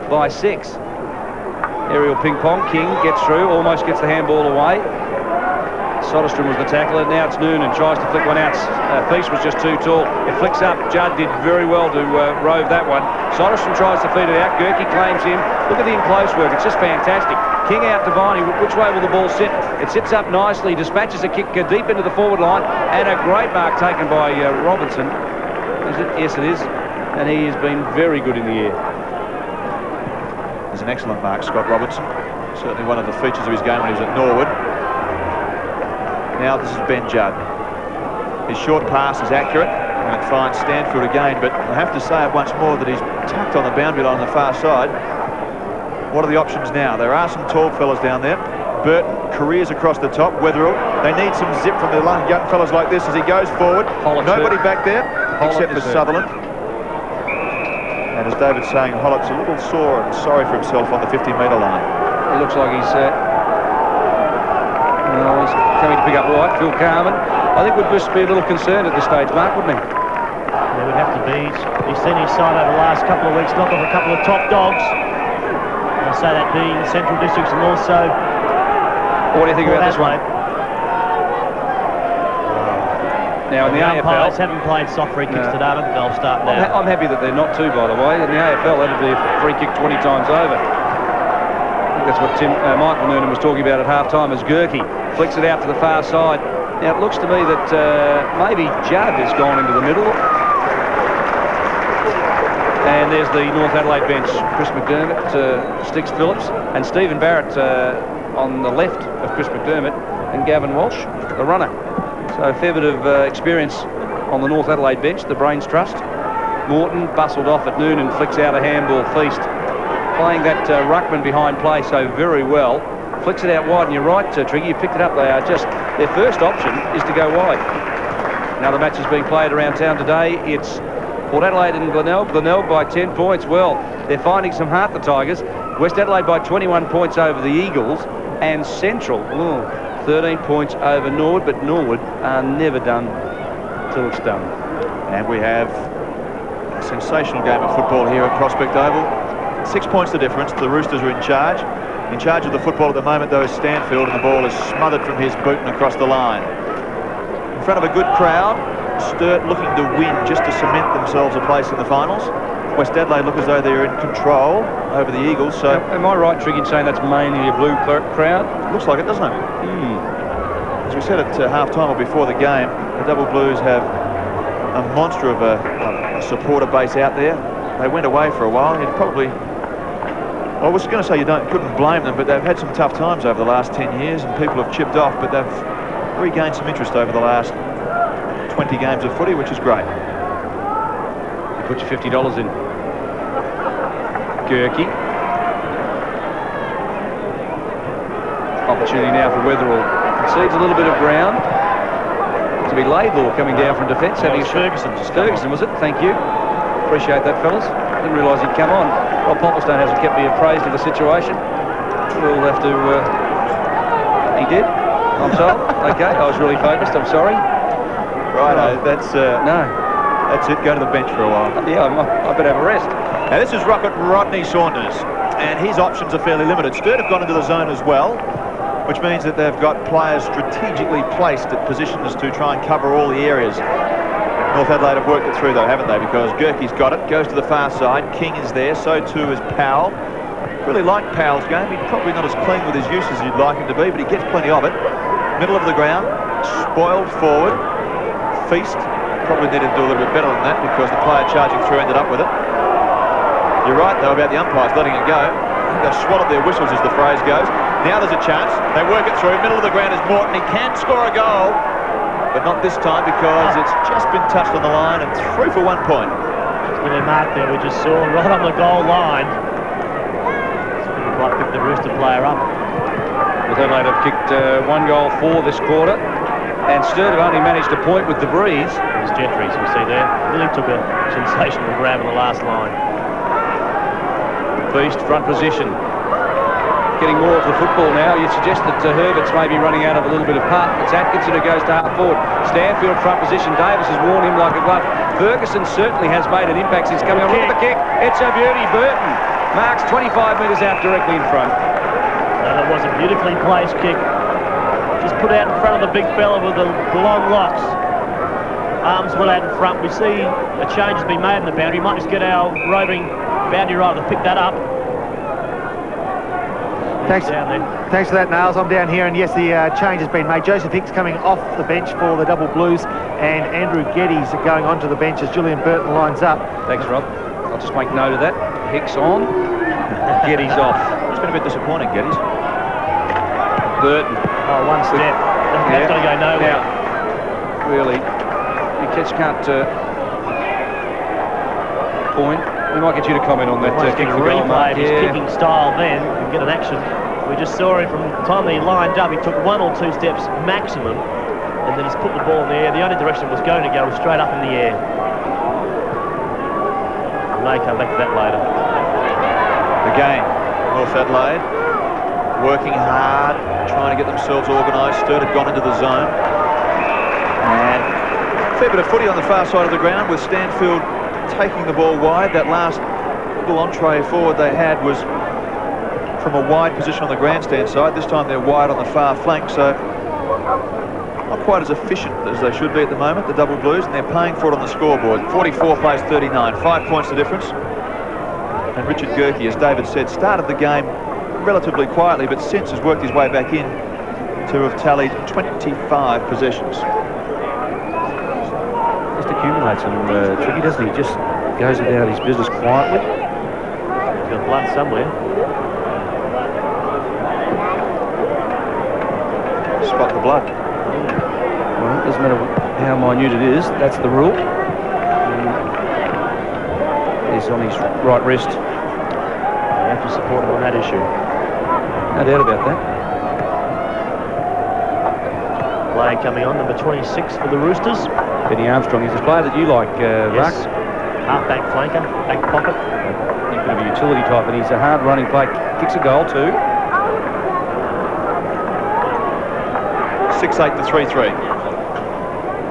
by 6. Aerial ping-pong. King gets through, almost gets the handball away. Soderstrom was the tackler. Now it's Noonan, tries to flick one out. Feast was just too tall. It flicks up. Judd did very well to rove that one. Soderstrom tries to feed it out. Gerke claims him. Look at the in-close work. It's just fantastic. King out to Viney. Which way will the ball sit? It sits up nicely. Dispatches a kick deep into the forward line. And a great mark taken by Robinson. Is it? Yes, it is. And he has been very good in the air.
There's an excellent mark, Scott Robinson. Certainly one of the features of his game when he was at Norwood. Now this is Ben Judd. His short pass is accurate, and it finds Stanfield again, but I have to say it once more that he's tucked on the boundary line on the far side. What are the options now? There are some tall fellas down there. Burton careers across the top. Wetherill, they need some zip from the young fellas like this as he goes forward. Nobody back there except for Sutherland. And as David's saying, Hollett's a little sore and sorry for himself on the 50-metre line.
It looks like he's coming to pick up White. Phil Carman, I think, would just be a little concerned at this stage, Mark, wouldn't he?
They would have to to be. He's seen his side over the last couple of weeks knock off a couple of top dogs. I say that being Central Districts and also...
What do you think about this one? Now in the AFL...
umpires haven't played soft free kicks today. I don't think they'll start now.
I'm happy that they're not too, by the way. In the AFL, that'd be a free kick 20 times over. I think that's what Michael Noonan was talking about at half-time, as Gurkey flicks it out to the far side. Now, it looks to me that maybe Judd has gone into the middle. And there's the North Adelaide bench. Chris McDermott, Sticks Phillips, and Stephen Barrett on the left of Chris McDermott, and Gavin Walsh, the runner. So a fair bit of experience on the North Adelaide bench, the Brains Trust. Morton bustled off at Noonan, flicks out a handball feast. Playing that ruckman behind play so very well. Flicks it out wide, and you're right, Triggy, you picked it up. They are just, their first option is to go wide. Now the match is being played around town today. It's Port Adelaide and Glenelg. Glenelg by 10 points. Well, they're finding some heart, the Tigers. West Adelaide by 21 points over the Eagles. And Central, 13 points over Norwood, but Norwood are never done till it's done.
And we have a sensational game of football here at Prospect Oval. 6 points the difference. The Roosters are in charge. In charge of the football at the moment, though, is Stanfield, and the ball is smothered from his boot and across the line. In front of a good crowd, Sturt looking to win just to cement themselves a place in the finals. West Adelaide look as though they're in control over the Eagles. So,
am I right, Triggy, in saying that's mainly a blue crowd?
Looks like it, doesn't it? As we said at half-time or before the game, the Double Blues have a monster of a supporter base out there. They went away for a while. You'd probably... I was going to say couldn't blame them, but they've had some tough times over the last 10 years, and people have chipped off, but they've regained some interest over the last 20 games of footy, which is great.
You put your $50 in. Gurkey. Opportunity now for Weatherall. Concedes a little bit of ground. To be Laidlaw coming down from defence. Having
Ferguson.
Ferguson, was it? Thank you. Appreciate that, fellas. Didn't realise he'd come on. Well, Popplestone hasn't kept me appraised of the situation. We'll have to... He did? I'm told. Okay, I was really focused. I'm sorry.
Right, that's...
No.
That's it. Go to the bench for a while.
Yeah, I better have a rest.
Now, this is Rocket Rodney Saunders, and his options are fairly limited. Sturt have gone into the zone as well, which means that they've got players strategically placed at positions to try and cover all the areas. North Adelaide have worked it through, though, haven't they? Because Gurkey's got it, goes to the far side. King is there, so too is Powell. Really like Powell's game. He's probably not as clean with his use as you'd like him to be, but he gets plenty of it. Middle of the ground, spoiled forward. Feast probably needed to do a little bit better than that, because the player charging through ended up with it. You're right, though, about the umpires letting it go. They've swallowed their whistles, as the phrase goes. Now there's a chance. They work it through. Middle of the ground is Morton. He can score a goal, but not this time, because it's just been touched on the line and through for 1 point.
Just been a mark there we just saw right on the goal line. It's quite pick the Rooster player up.
North Adelaide have kicked 1 goal for this quarter, and Sturt have only managed a point with the breeze.
There's Gentry, as we see there. Really took a sensational grab on the last line.
Feast, front position. Getting more of the football now. You suggest that Herbert's maybe running out of a little bit of punt. It's Atkinson who goes to half forward. Stanfield front position. Davis has worn him like a glove. Ferguson certainly has made an impact since coming on. Look at the kick. It's a beauty. Burton marks 25 metres out directly in front.
That was a beautifully placed kick. Just put out in front of the big fella with the long locks. Arms well out in front. We see a change has been made in the boundary. Might just get our roving boundary rider to pick that up.
Thanks for that, Nails. I'm down here, and yes, the change has been made. Joseph Hicks coming off the bench for the Double Blues, and Andrew Geddes going onto the bench as Julian Burton lines up.
Thanks, Rob. I'll just make note of that. Hicks on, Geddes off.
It's been a bit disappointing, Geddes.
Burton.
Oh, one step. That's got to go nowhere.
Now, really, you just can't point. We might get you to comment on that.
Kick for goal, Mark. His kicking style then and get an action. We just saw him from the time he lined up. He took 1 or 2 steps maximum, and then he's put the ball in the air. The only direction it was going to go was straight up in the air. We may come back to that later.
Again, North Adelaide working hard, trying to get themselves organised. Sturt had gone into the zone, and a fair bit of footy on the far side of the ground with Stanfield taking the ball wide. That last little entree forward they had was from a wide position on the grandstand side. This time they're wide on the far flank, so not quite as efficient as they should be at the moment, the Double Blues, and they're paying for it on the scoreboard. 44 plays 39, 5 points the difference. And Richard Gerke, as David said, started the game relatively quietly, but since has worked his way back in to have tallied 25 possessions.
Just accumulates them, Tricky, doesn't he? Just goes about his business quietly.
He's got blood somewhere.
Spot the blood.
Well, it doesn't matter how minute it is, that's the rule. He's on his right wrist.
You have to support him on that issue.
No doubt about that.
Play coming on, number 26 for the Roosters.
Benny Armstrong, he's a player that you like, Mark.
Yes. Half-back flanker, back pocket.
He's a bit of a utility type, and he's a hard-running player. Kicks a goal too.
6-8 to 3-3.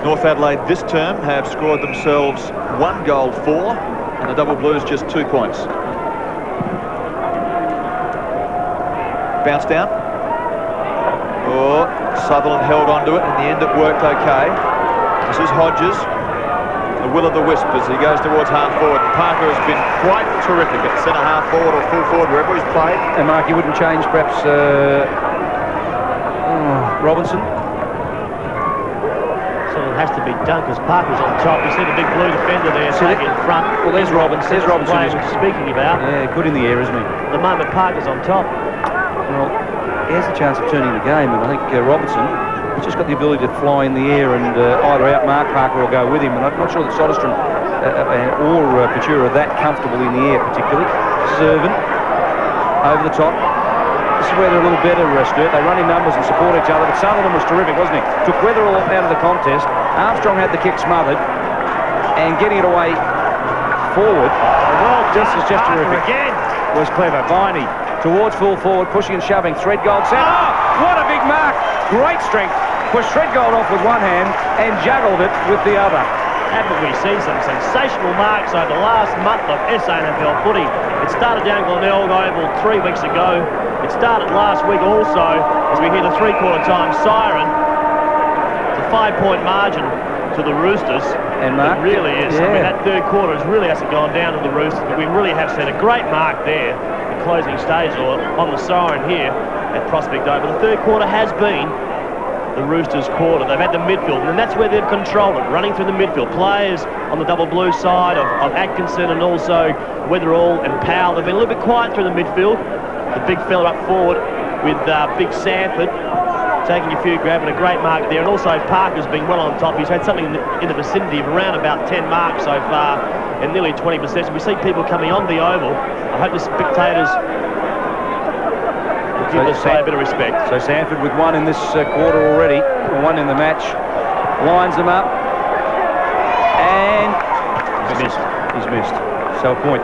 North Adelaide this term have scored themselves 1 goal 4, and the Double Blues just 2 points. Bounce down. Oh, Sutherland held onto it. In the end it worked okay. This is Hodges, the will of the wisp as he goes towards half forward. And Parker has been quite terrific at centre half forward or full forward, wherever he's played.
And Mark, you wouldn't change perhaps Robinson?
Something has to be done because Parker's on top. You see the big blue defender there taking in front.
Well, there's Robinson. There's Robinson.
Player we're speaking about.
Yeah, good in the air, isn't he?
At the moment, Parker's on top.
Well, he has a chance of turning the game, and I think Robinson has just got the ability to fly in the air and either outmark Parker or go with him. And I'm not sure that Soderstrom or Couture are that comfortable in the air, particularly. Servant over the top. This is where they're a little better, Sturt. They run in numbers and support each other, but Sutherland was terrific, wasn't he? Took Weatherall out of the contest. Armstrong had the kick smothered, and getting it away forward.
Well,
just terrific.
Again.
Was clever. Viney towards full forward, pushing and shoving. Threadgold centre. Oh, what a big mark! Great strength. Pushed Threadgold off with one hand and juggled it with the other.
Haven't we seen some sensational marks over the last month of SANFL footy? It started down Glenelg Oval 3 weeks ago. It started last week also as we hear the three-quarter time siren. It's a 5-point margin to the Roosters.
And Mark,
it really is.
Yeah.
I mean, that third quarter really hasn't gone down to the Roosters, but we really have seen a great mark there, the closing stage or on the siren here at Prospect Oval. The third quarter has been the Roosters' quarter. They've had the midfield, and that's where they've controlled it, running through the midfield. Players on the Double Blue side of Atkinson and also Weatherall and Powell, they've been a little bit quiet through the midfield. The big fella up forward with Big Sanford taking a few, grabbing a great mark there, and also Parker's been well on top. He's had something in the vicinity of around about 10 marks so far and nearly 20 possessions. We see people coming on the oval. I hope the spectators will give us a bit of respect.
So Sanford with one in this quarter already, or one in the match, lines them up, and he's missed. So a point.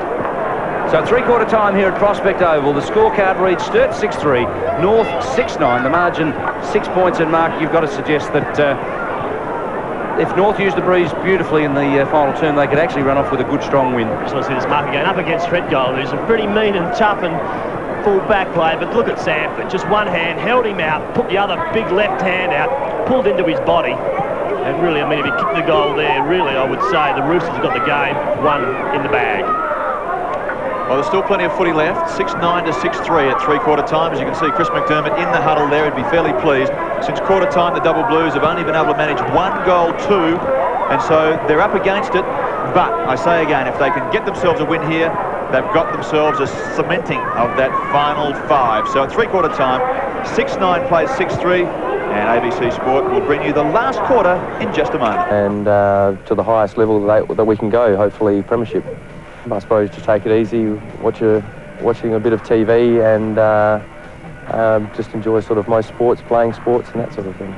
So three-quarter time here at Prospect Oval. The scorecard reads Sturt 6-3, North 6-9. The margin 6 points. And Mark, you've got to suggest that if North used the breeze beautifully in the final term, they could actually run off with a good, strong win.
Just want to see this mark again up against Threadgold, who's a pretty mean and tough and full back play. But look at Sanford, just one hand, held him out, put the other big left hand out, pulled into his body. And really, I mean, if he kicked the goal there, really, I would say the Roosters have got the game won in the bag.
Well, there's still plenty of footy left. 6-9 to 6-3 at three-quarter time. As you can see, Chris McDermott in the huddle there. He'd be fairly pleased. Since quarter time, the Double Blues have only been able to manage 1 goal 2, and so they're up against it. But I say again, if they can get themselves a win here, they've got themselves a cementing of that final 5. So at three-quarter time, 6-9 plays 6-3, and ABC Sport will bring you the last quarter in just a moment.
And to the highest level that we can go, hopefully premiership. I suppose to take it easy, watching a bit of TV and just enjoy sort of most sports, playing sports and that sort of thing.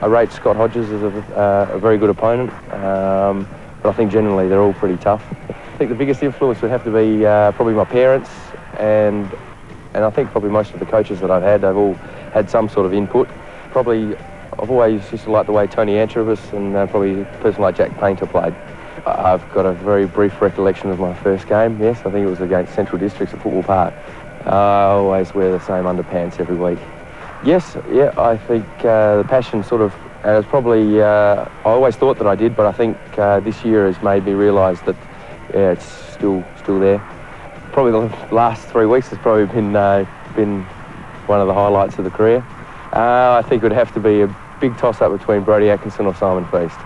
I rate Scott Hodges as a very good opponent, but I think generally they're all pretty tough. I think the biggest influence would have to be probably my parents, and I think probably most of the coaches that I've had, they've all had some sort of input. Probably I've always used to like the way Tony Antrovus and probably a person like Jack Painter played. I've got a very brief recollection of my first game. Yes, I think it was against Central Districts at Football Park. I always wear the same underpants every week. Yes, yeah, I think the passion sort of, it's probably, I always thought that I did, but I think this year has made me realise that, yeah, it's still there. Probably the last 3 weeks has probably been one of the highlights of the career. I think it would have to be a big toss-up between Brodie Atkinson or Simon Feast.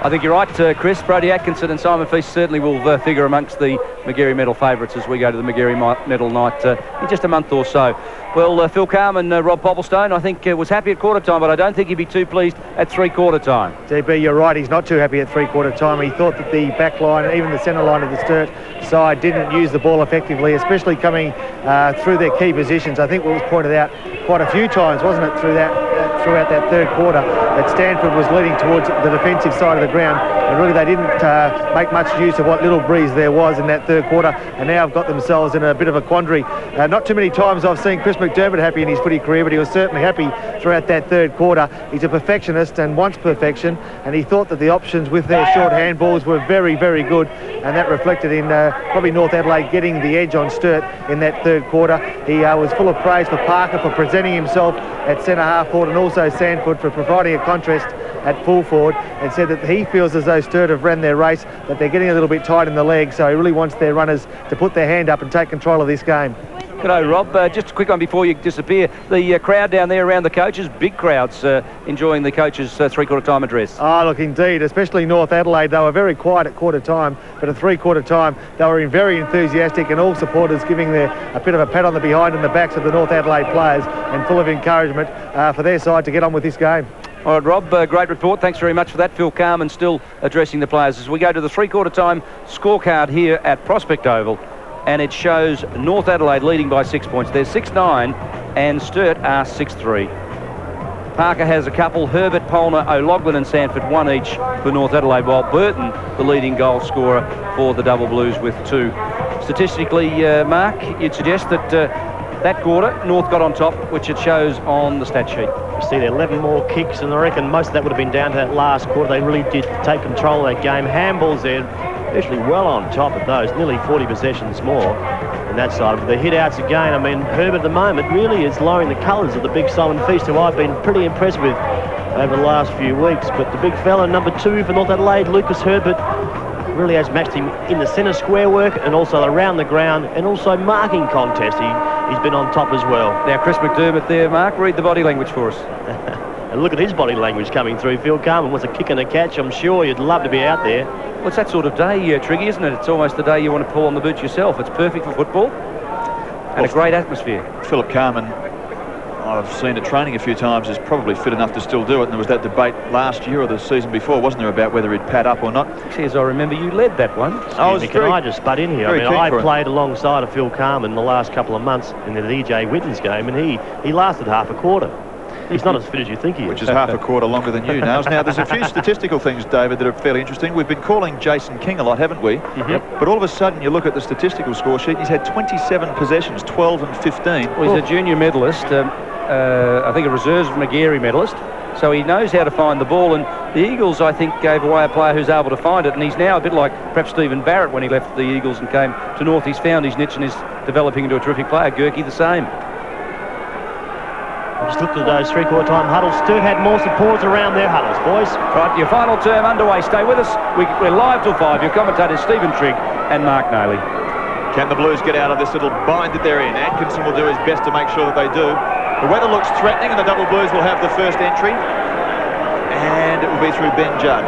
I think you're right, Chris. Brodie Atkinson and Simon Feast certainly will figure amongst the Magarey Medal favourites as we go to the Magarey Medal night in just a month or so. Well, Phil Calm and Rob Popplestone, I think, was happy at quarter time, but I don't think he'd be too pleased at three-quarter time.
JB, you're right. He's not too happy at three-quarter time. He thought that the back line, even the centre line of the Sturt side, didn't use the ball effectively, especially coming through their key positions. I think what was pointed out quite a few times, wasn't it, throughout that third quarter, that Stanford was leading towards the defensive side of the ground, and really they didn't make much use of what little breeze there was in that third quarter, and now have got themselves in a bit of a quandary. Not too many times I've seen Chris McDermott happy in his footy career, but he was certainly happy throughout that third quarter. He's a perfectionist and wants perfection, and he thought that the options with their short handballs were very, very good, and that reflected in probably North Adelaide getting the edge on Sturt in that third quarter. He was full of praise for Parker for presenting himself at centre half forward, and also Sandford for providing a contrast at full forward, and said that he feels as though Sturt have ran their race, that they're getting a little bit tight in the legs, so he really wants their runners to put their hand up and take control of this game.
G'day, Rob. Just a quick one before you disappear. The crowd down there around the coaches, big crowds enjoying the coaches' three-quarter time address.
Oh, look, indeed, especially North Adelaide. They were very quiet at quarter time, but at three-quarter time, they were very enthusiastic, and all supporters giving a bit of a pat on the behind and the backs of the North Adelaide players, and full of encouragement for their side to get on with this game.
All right, Rob, great report. Thanks very much for that. Phil Carman still addressing the players as we go to the three-quarter time scorecard here at Prospect Oval. And it shows North Adelaide leading by 6 points. They're 6-9 and Sturt are 6-3. Parker has a couple. Herbert, Polner, O'Loughlin and Sandford, one each for North Adelaide, while Burton, the leading goal scorer for the Double Blues, with two. Statistically, Mark, you'd suggest that that quarter, North got on top, which it shows on the stat sheet.
You see there 11 more kicks, and I reckon most of that would have been down to that last quarter. They really did take control of that game. Handballs there, actually well on top of those, nearly 40 possessions more on that side. But the hit-outs again, I mean, Herbert at the moment really is lowering the colours of the big Simon Feast, who I've been pretty impressed with over the last few weeks. But the big fella, number 2 for North Adelaide, Lucas Herbert, really has matched him in the centre square work and also around the ground, and also marking contest. He's been on top as well.
Now, Chris McDermott there, Mark, read the body language for us.
And look at his body language coming through. Phil Carman wants a kick and a catch. I'm sure you'd love to be out there.
Well, it's that sort of day, Triggy, isn't it? It's almost the day you want to pull on the boots yourself. It's perfect for football and a great atmosphere.
Philip Carman, I've seen it training a few times, is probably fit enough to still do it. And there was that debate last year or the season before, wasn't there, about whether he'd pad up or not?
Actually, as I remember, you led that one.
Can I just butt in here? I mean, I played alongside of Phil Carman the last couple of months in the DJ Witten's game, and he lasted half a quarter. He's not as fit as you think he is.
Which is half a quarter longer than you, Nails. Now, there's a few statistical things, David, that are fairly interesting. We've been calling Jason King a lot, haven't we?
Mm-hmm.
But all of a sudden, you look at the statistical score sheet, he's had 27 possessions, 12 and 15.
Well, he's a junior medalist, I think a reserves Magarey medalist, so he knows how to find the ball. And the Eagles, I think, gave away a player who's able to find it, and he's now a bit like perhaps Stephen Barrett when he left the Eagles and came to North. He's found his niche and is developing into a terrific player. Gerke the same.
Just looked at those three-quarter time huddles. Sturt had more supports around their huddles, boys.
Right, your final term underway. Stay with us. We're live till 5. Your commentators Stephen Trigg and Mark Nayley.
Can the Blues get out of this little bind that they're in? Atkinson will do his best to make sure that they do. The weather looks threatening, and the Double Blues will have the first entry, and it will be through Ben Judd.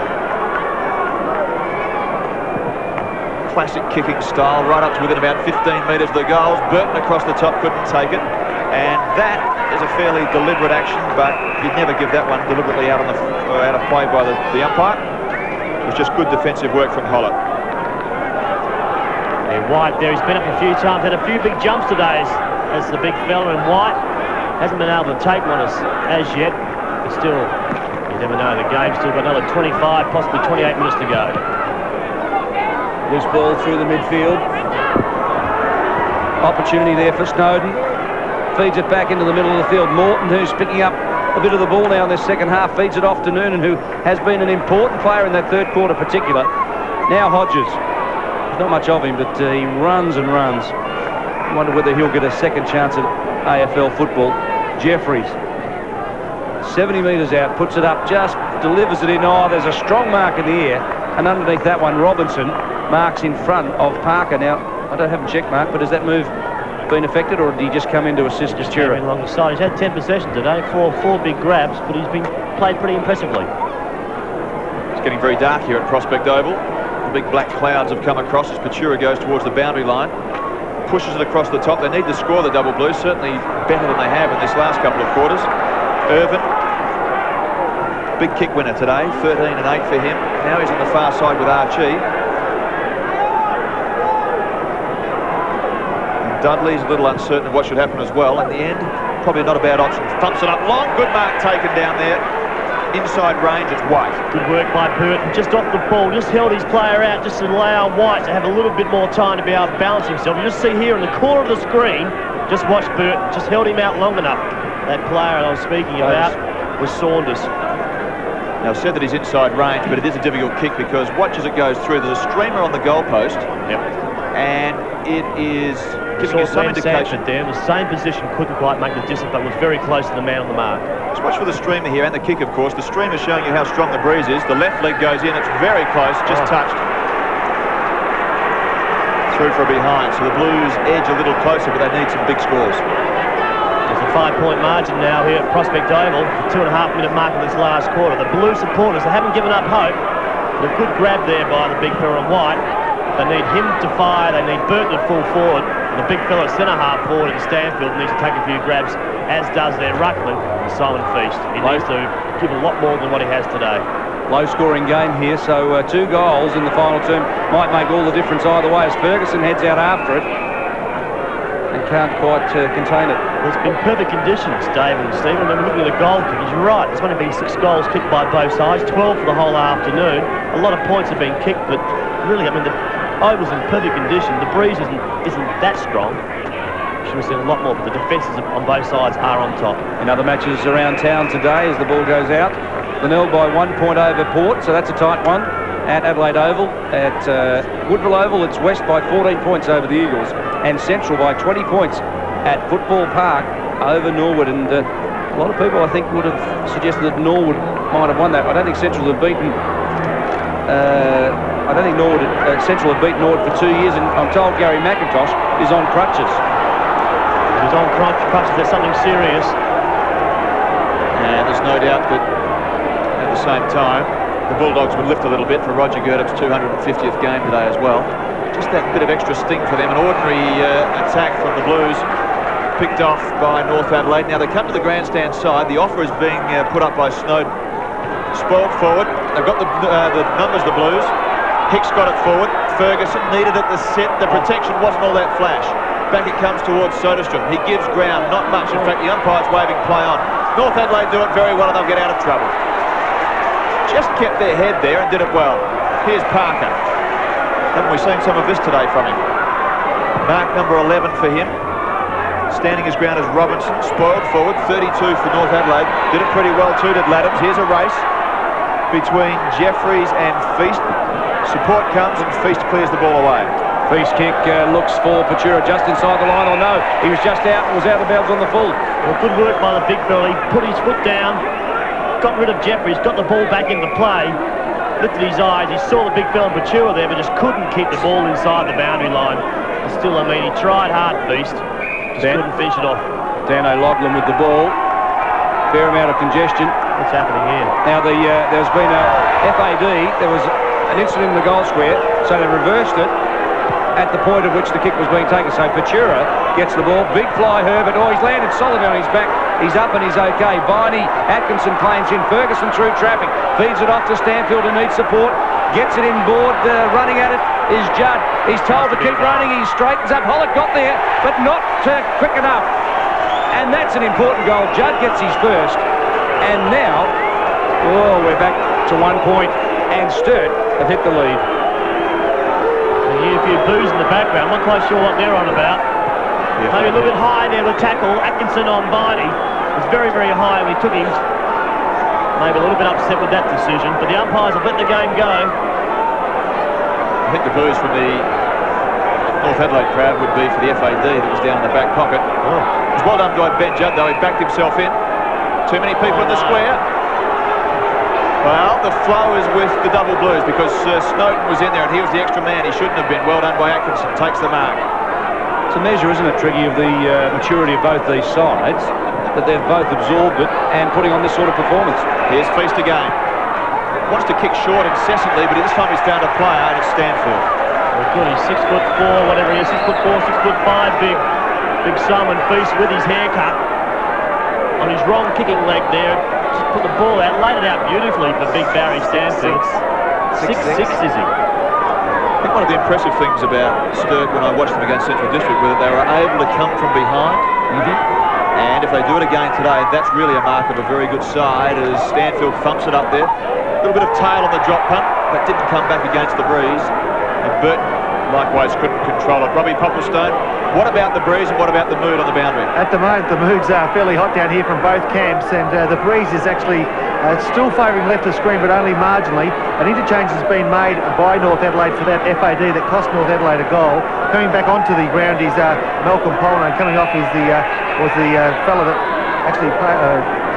Classic kicking style, right up to within about 15 metres of the goals. Burton across the top couldn't take it, and that is a fairly deliberate action, but you'd never give that one deliberately out of play by the umpire. It was just good defensive work from Hollett.
Yeah, White there, he's been up a few times, had a few big jumps today as the big fella, and White hasn't been able to take one as yet, but still, you never know, the game's still got another 25, possibly 28 minutes to go.
Loose ball through the midfield. Opportunity there for Snowden. Feeds it back into the middle of the field. Morton, who's picking up a bit of the ball now in this second half. Feeds it off to Noonan, who has been an important player in that third quarter particular. Now Hodges. There's not much of him, but he runs and runs. I wonder whether he'll get a second chance at AFL football. Jeffries. 70 metres out, puts it up, just delivers it in. Oh, there's a strong mark in the air. And underneath that one, Robinson marks in front of Parker. Now, I haven't checked, Mark, but has that move been affected, or did he just come in to assist Sturt?
Along the side. He's had 10 possessions today, four big grabs, but he's been played pretty impressively.
It's getting very dark here at Prospect Oval. The big black clouds have come across as Patura goes towards the boundary line. Pushes it across the top. They need to score, the Double Blues, certainly better than they have in this last couple of quarters. Irvin, big kick winner today, 13 and 8 for him. Now he's on the far side with Archie. And Dudley's a little uncertain of what should happen as well. In the end, probably not a bad option. Thumps it up long, good mark taken down there. Inside range, it's White.
Good work by Burton, just off the ball, just held his player out, just to allow White to have a little bit more time to be able to balance himself. You just see here in the corner of the screen, just watch Burton, just held him out long enough. That player I was speaking about was Saunders.
Now, I've said that he's inside range, but it is a difficult kick because watch as it goes through. There's a streamer on the goalpost, and it is giving you some indication.
There in the same position, couldn't quite make the distance, but was very close to the man on the mark.
Just watch for the streamer here and the kick, of course. The streamer showing you how strong the breeze is. The left leg goes in, it's very close, just touched. Through for a behind, so the Blues edge a little closer, but they need some big scores.
There's a 5-point margin now here at Prospect Oval, the 2.5-minute mark of this last quarter. The Blue supporters, they haven't given up hope. A good grab there by the big fella on White. They need him to fire, they need Burton at full forward. The big fella centre-half forward in Stanfield needs to take a few grabs, as does their ruckman, Simon Feast. He needs to give a lot more than what he has today.
Low-scoring game here, so 2 goals in the final term might make all the difference either way as Ferguson heads out after it and can't quite contain it.
Well, it's been perfect conditions, David and Stephen. When we're looking at the goal kickers, you're right. There's only been 6 goals kicked by both sides, 12 for the whole afternoon. A lot of points have been kicked, but really, I mean, the Oval's in perfect condition. The breeze isn't that strong. Should have seen a lot more, but the defences on both sides are on top.
In other matches around town today, as the ball goes out, Glenelg by 1 point over Port, so that's a tight one. At Adelaide Oval, at Woodville Oval, it's West by 14 points over the Eagles, and Central by 20 points at Football Park over Norwood. And a lot of people, I think, would have suggested that Norwood might have won that. I don't think Central have beaten. I don't think Central have beaten Norwood for 2 years, and I'm told Gary McIntosh is on crutches.
He's on crutches. There's something serious.
And there's no doubt that at the same time, the Bulldogs would lift a little bit for Roger Girdup's 250th game today as well. Just that bit of extra sting for them. An ordinary attack from the Blues, picked off by North Adelaide. Now they come to the grandstand side. The offer is being put up by Snowden. Spoiled forward. They've got the numbers, the Blues. Hicks got it forward. Ferguson needed it to set. The protection wasn't all that flash. Back it comes towards Soderstrom. He gives ground, not much. In fact, the umpire's waving play on. North Adelaide do it very well and they'll get out of trouble. Just kept their head there and did it well. Here's Parker. Haven't we seen some of this today from him? Mark number 11 for him. Standing his ground is Robinson. Spoiled forward, 32 for North Adelaide. Did it pretty well too, did Laddams. Here's a race between Jeffries and Feast. Support comes and Feast clears the ball away.
Feast kick looks for Patura just inside the line, or no, he was just out and was out of bounds on the full.
Well, good work by the big fella. He put his foot down, got rid of Jeffries, got the ball back into play, lifted his eyes, he saw the big fella Patura there, but just couldn't keep the ball inside the boundary line. But still, I mean, he tried hard, Feast, just couldn't finish it off.
Dan O'Loughlin with the ball, fair amount of congestion.
What's happening here?
Now, there's been a FAD, there was an incident in the goal square, so they reversed it at the point at which the kick was being taken. So Patura gets the ball, big fly Herbert, he's landed solid on his back, he's up and he's okay. Viney, Atkinson claims in, Ferguson through traffic, feeds it off to Stanfield who needs support, gets it in board, running at it is Judd. He's told to keep running, he straightens up, Hollick got there, but not quick enough. And that's an important goal. Judd gets his first, and now, we're back to 1 point, and Sturt have hit the lead.
You hear a few boos in the background. I'm not quite sure what they're on about.
Yeah.
Maybe a little bit high there with tackle. Atkinson on Viney. was very, very high when he took him. Maybe a little bit upset with that decision, but the umpires have let the game go.
I think the boos from the North Adelaide crowd would be for the FAD that was down in the back pocket.
Oh.
It was well done by Ben Judd, though. He backed himself in. Too many people in the square. Well, the flow is with the double blues because Snowden was in there and he was the extra man. He shouldn't have been. Well done by Atkinson. Takes the mark.
It's a measure, isn't it, Triggy, of the maturity of both these sides, that they've both absorbed it and putting on this sort of performance.
Here's Feast again. Wants to kick short incessantly, but this time he's found a player, and it's Stanfield.
Well, good. He's 6'4", whatever he is, 6'4", 6'5", big Simon Feast with his haircut on his wrong kicking leg there. Just put the ball out, laid it out beautifully for big Barry Stanfield. 6'6", is he?
I think one of the impressive things about Sturt when I watched them against Central District was that they were able to come from behind. And if they do it again today, that's really a mark of a very good side as Stanfield thumps it up there. A little bit of tail on the drop punt, but didn't come back against the breeze. And Burton likewise couldn't control it. Robbie Popplestone, what about the breeze and what about the mood on the boundary?
At the moment, the moods are fairly hot down here from both camps, and the breeze is actually still favouring left of screen, but only marginally. An interchange has been made by North Adelaide for that FAD that cost North Adelaide a goal. Coming back onto the ground is Malcolm Polner, and coming off is was the fella that actually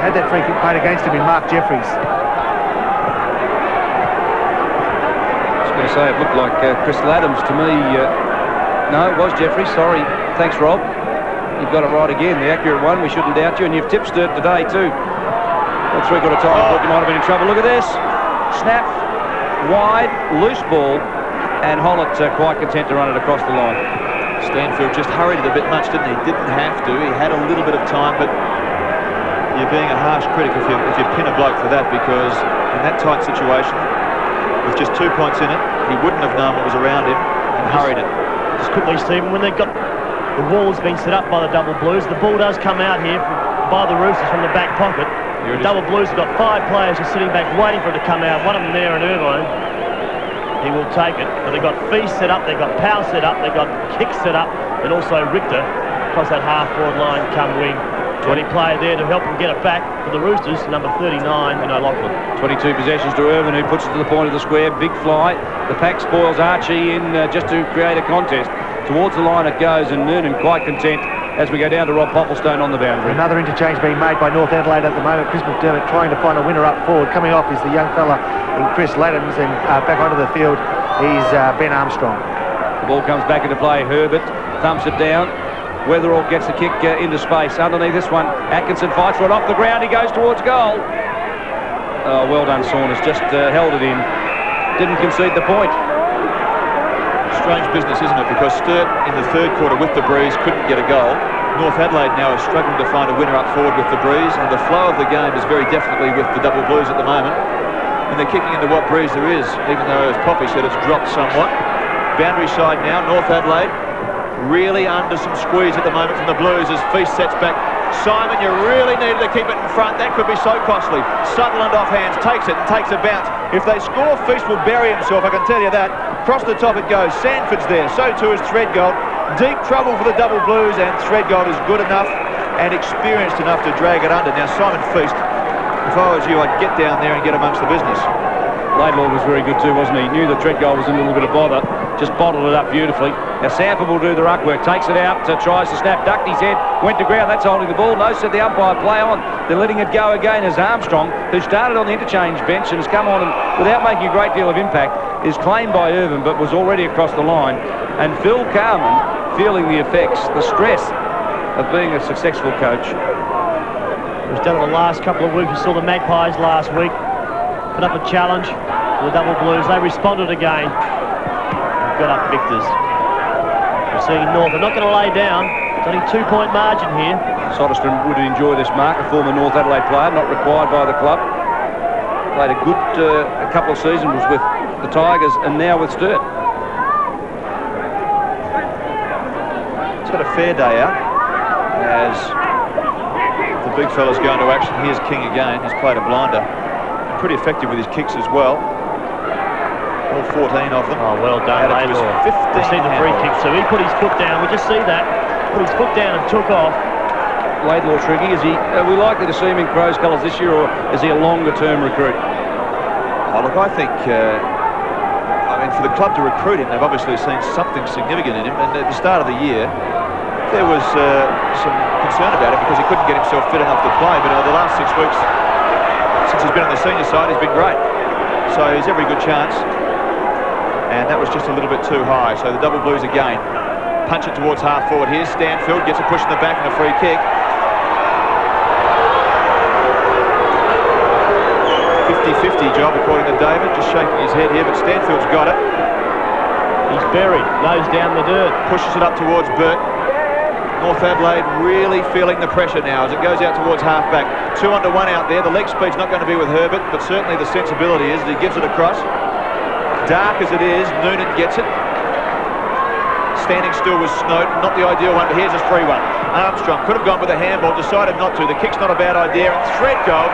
had that free kick played against him in Mark Jeffries.
I was going to say, it looked like Chris Laddams to me. No, it was Jeffries. Sorry. Thanks, Rob. You've got it right again. The accurate one. We shouldn't doubt you. And you've tipped Sturt today, too. Well, three-quarter time. I thought you might have been in trouble. Look at this. Snap. Wide. Loose ball. And Hollett quite content to run it across the line.
Stanfield just hurried it a bit much, didn't he? Didn't have to. He had a little bit of time, but you're being a harsh critic if you pin a bloke for that, because in that tight situation, with just 2 points in it, he wouldn't have known what was around him and hurried it.
Just quickly, Stephen, when they've got the wall's been set up by the double blues, the ball does come out here by the Roosters from the back pocket. The double blues have got 5 players just sitting back waiting for it to come out. One of them there in Irvine. He will take it. But they've got Feast set up, they've got Powell set up, they've got Kick set up, and also Richter across that half-forward line come wing. 20 player there to help them get it back for the Roosters, number 39 in O'Loughlin. 22 possessions to Irvine, who puts it to the point of the square. Big fly. The pack spoils Archie in just to create a contest. Towards the line it goes, and Noonan quite content as we go down to Rob Popplestone on the boundary.
Another interchange being made by North Adelaide at the moment. Chris McDermott trying to find a winner up forward. Coming off is the young fella in Chris Laddams, and back onto the field is Ben Armstrong.
The ball comes back into play. Herbert thumps it down. Weatherall gets the kick into space. Underneath this one, Atkinson fights for it off the ground. He goes towards goal. Oh, well done, Saunders. Just held it in. Didn't concede the point.
Strange business, isn't it? Because Sturt in the third quarter with the breeze couldn't get a goal. North Adelaide now is struggling to find a winner up forward with the breeze, and the flow of the game is very definitely with the double blues at the moment. And they're kicking into what breeze there is, even though, as Poppy said, it's dropped somewhat. Boundary side now, North Adelaide really under some squeeze at the moment from the Blues as Feast sets back. Simon, you really needed to keep it in front. That could be so costly. Sutherland off hands, takes it and takes a bounce. If they score, Feast will bury himself, I can tell you that. Across the top it goes. Sanford's there, so too is Threadgold. Deep trouble for the double Blues, and Threadgold is good enough and experienced enough to drag it under. Now Simon Feast, if I was you, I'd get down there and get amongst the business.
Laidlaw was very good too, wasn't he? Knew that Threadgold was in a little bit of bother. Just bottled it up beautifully. Now Sanford will do the ruck work. Takes it out, tries to snap, ducked his head, went to ground. That's holding the ball. No, said the umpire, play on. They're letting it go again as Armstrong, who started on the interchange bench and has come on and, without making a great deal of impact, is claimed by Irvine but was already across the line. And Phil Carman feeling the effects, the stress of being a successful coach.
He's done it the last couple of weeks. We saw the Magpies last week put up a challenge for the double Blues. They responded again. Got up victors. We're seeing North. They're not going to lay down. It's only 2-point margin here.
Soderstrom would enjoy this mark, a former North Adelaide player, not required by the club. Played a good a couple of seasons with the Tigers and now with Sturt.
It's got a fair day out as the big fella's going to action. Here's King again. He's played a blinder. Pretty effective with his kicks as well. All 14 of them.
Oh, well done, Laidlaw. We see the free kick, so he put his foot down. We just see that. Put his foot down and took off.
Laidlaw, Triggy? Are we likely to see him in Crows colours this year, or is he a longer-term recruit?
Oh, look, I think, for the club to recruit him, they've obviously seen something significant in him. And at the start of the year, there was some concern about him because he couldn't get himself fit enough to play. But over the last 6 weeks, since he's been on the senior side, he's been great. So he's every good chance. And that was just a little bit too high. So the double blues again. Punch it towards half forward here. Stanfield gets a push in the back and a free kick. 50-50 job according to David. Just shaking his head here, but Stanfield's got it.
He's buried, nose down the dirt.
Pushes it up towards Burt. North Adelaide really feeling the pressure now as it goes out towards half-back. 2-1 out there. The leg speed's not going to be with Herbert, but certainly the sensibility is that he gives it across. Dark as it is, Noonan gets it. Standing still was Snowden, not the ideal one, but here's a free one. Armstrong could have gone with a handball, decided not to. The kick's not a bad idea, and Threadgold,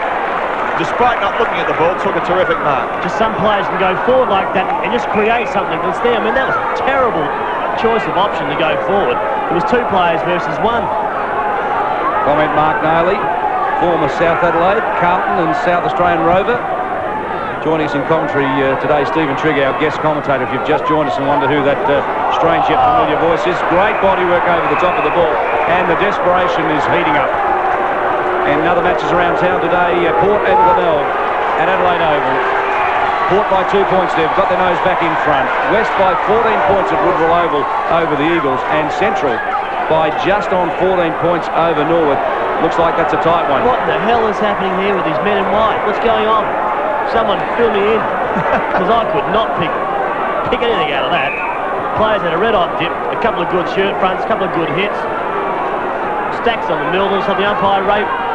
despite not looking at the ball, took a terrific mark.
Just some players can go forward like that and just create something that's there. I mean, that was a terrible choice of option to go forward. It was 2 players versus 1.
Comment Mark Nayley, former South Adelaide, Carlton and South Australian Rover. Joining us in commentary today, Stephen Trigg, our guest commentator. If you've just joined us and wonder who that strange yet familiar voice is, great body work over the top of the ball, and the desperation is heating up. And other matches around town today, Port and Glenelg at Adelaide Oval. Port by 2 points, they've got their nose back in front. West by 14 points at Woodville Oval over the Eagles, and Central by just on 14 points over Norwood. Looks like that's a tight one.
What the hell is happening here with these men in white? What's going on? Someone fill me in, because I could not pick anything out of that. Players had a red-hot dip, a couple of good shirt fronts, a couple of good hits. Stacks on the middle, so the umpire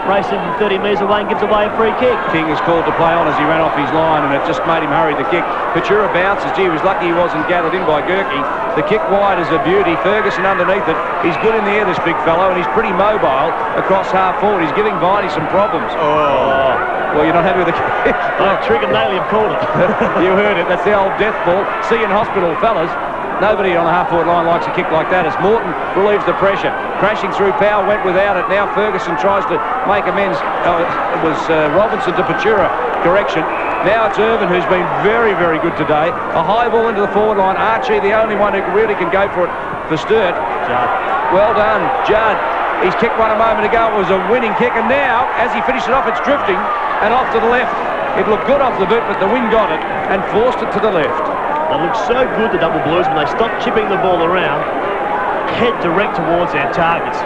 racing from 30 metres away and gives away a free kick.
King is called to play on as he ran off his line, and it just made him hurry the kick. Pachura bounces. Gee, he was lucky he wasn't gathered in by Gerke. The kick wide is a beauty. Ferguson underneath it. He's good in the air, this big fellow, and he's pretty mobile across half forward. He's giving Viney some problems. Oh. Well, you're not happy with the kick.
Trigg and Nayley have called it.
You heard it. That's the old death ball. See you in hospital, fellas. Nobody on the half-forward line likes a kick like that as Morton relieves the pressure. Crashing through, Powell went without it. Now Ferguson tries to make amends. It was Robinson to Pachura. Correction. Now it's Irvin, who's been very, very good today. A high ball into the forward line. Archie, the only one who really can go for it for Sturt.
Judd.
Well done, Judd. He's kicked one a moment ago. It was a winning kick, and now, as he finished it off, it's drifting and off to the left. It looked good off the boot, but the wind got it and forced it to the left.
They looked so good, the double blues, when they stopped chipping the ball around, head direct towards their targets.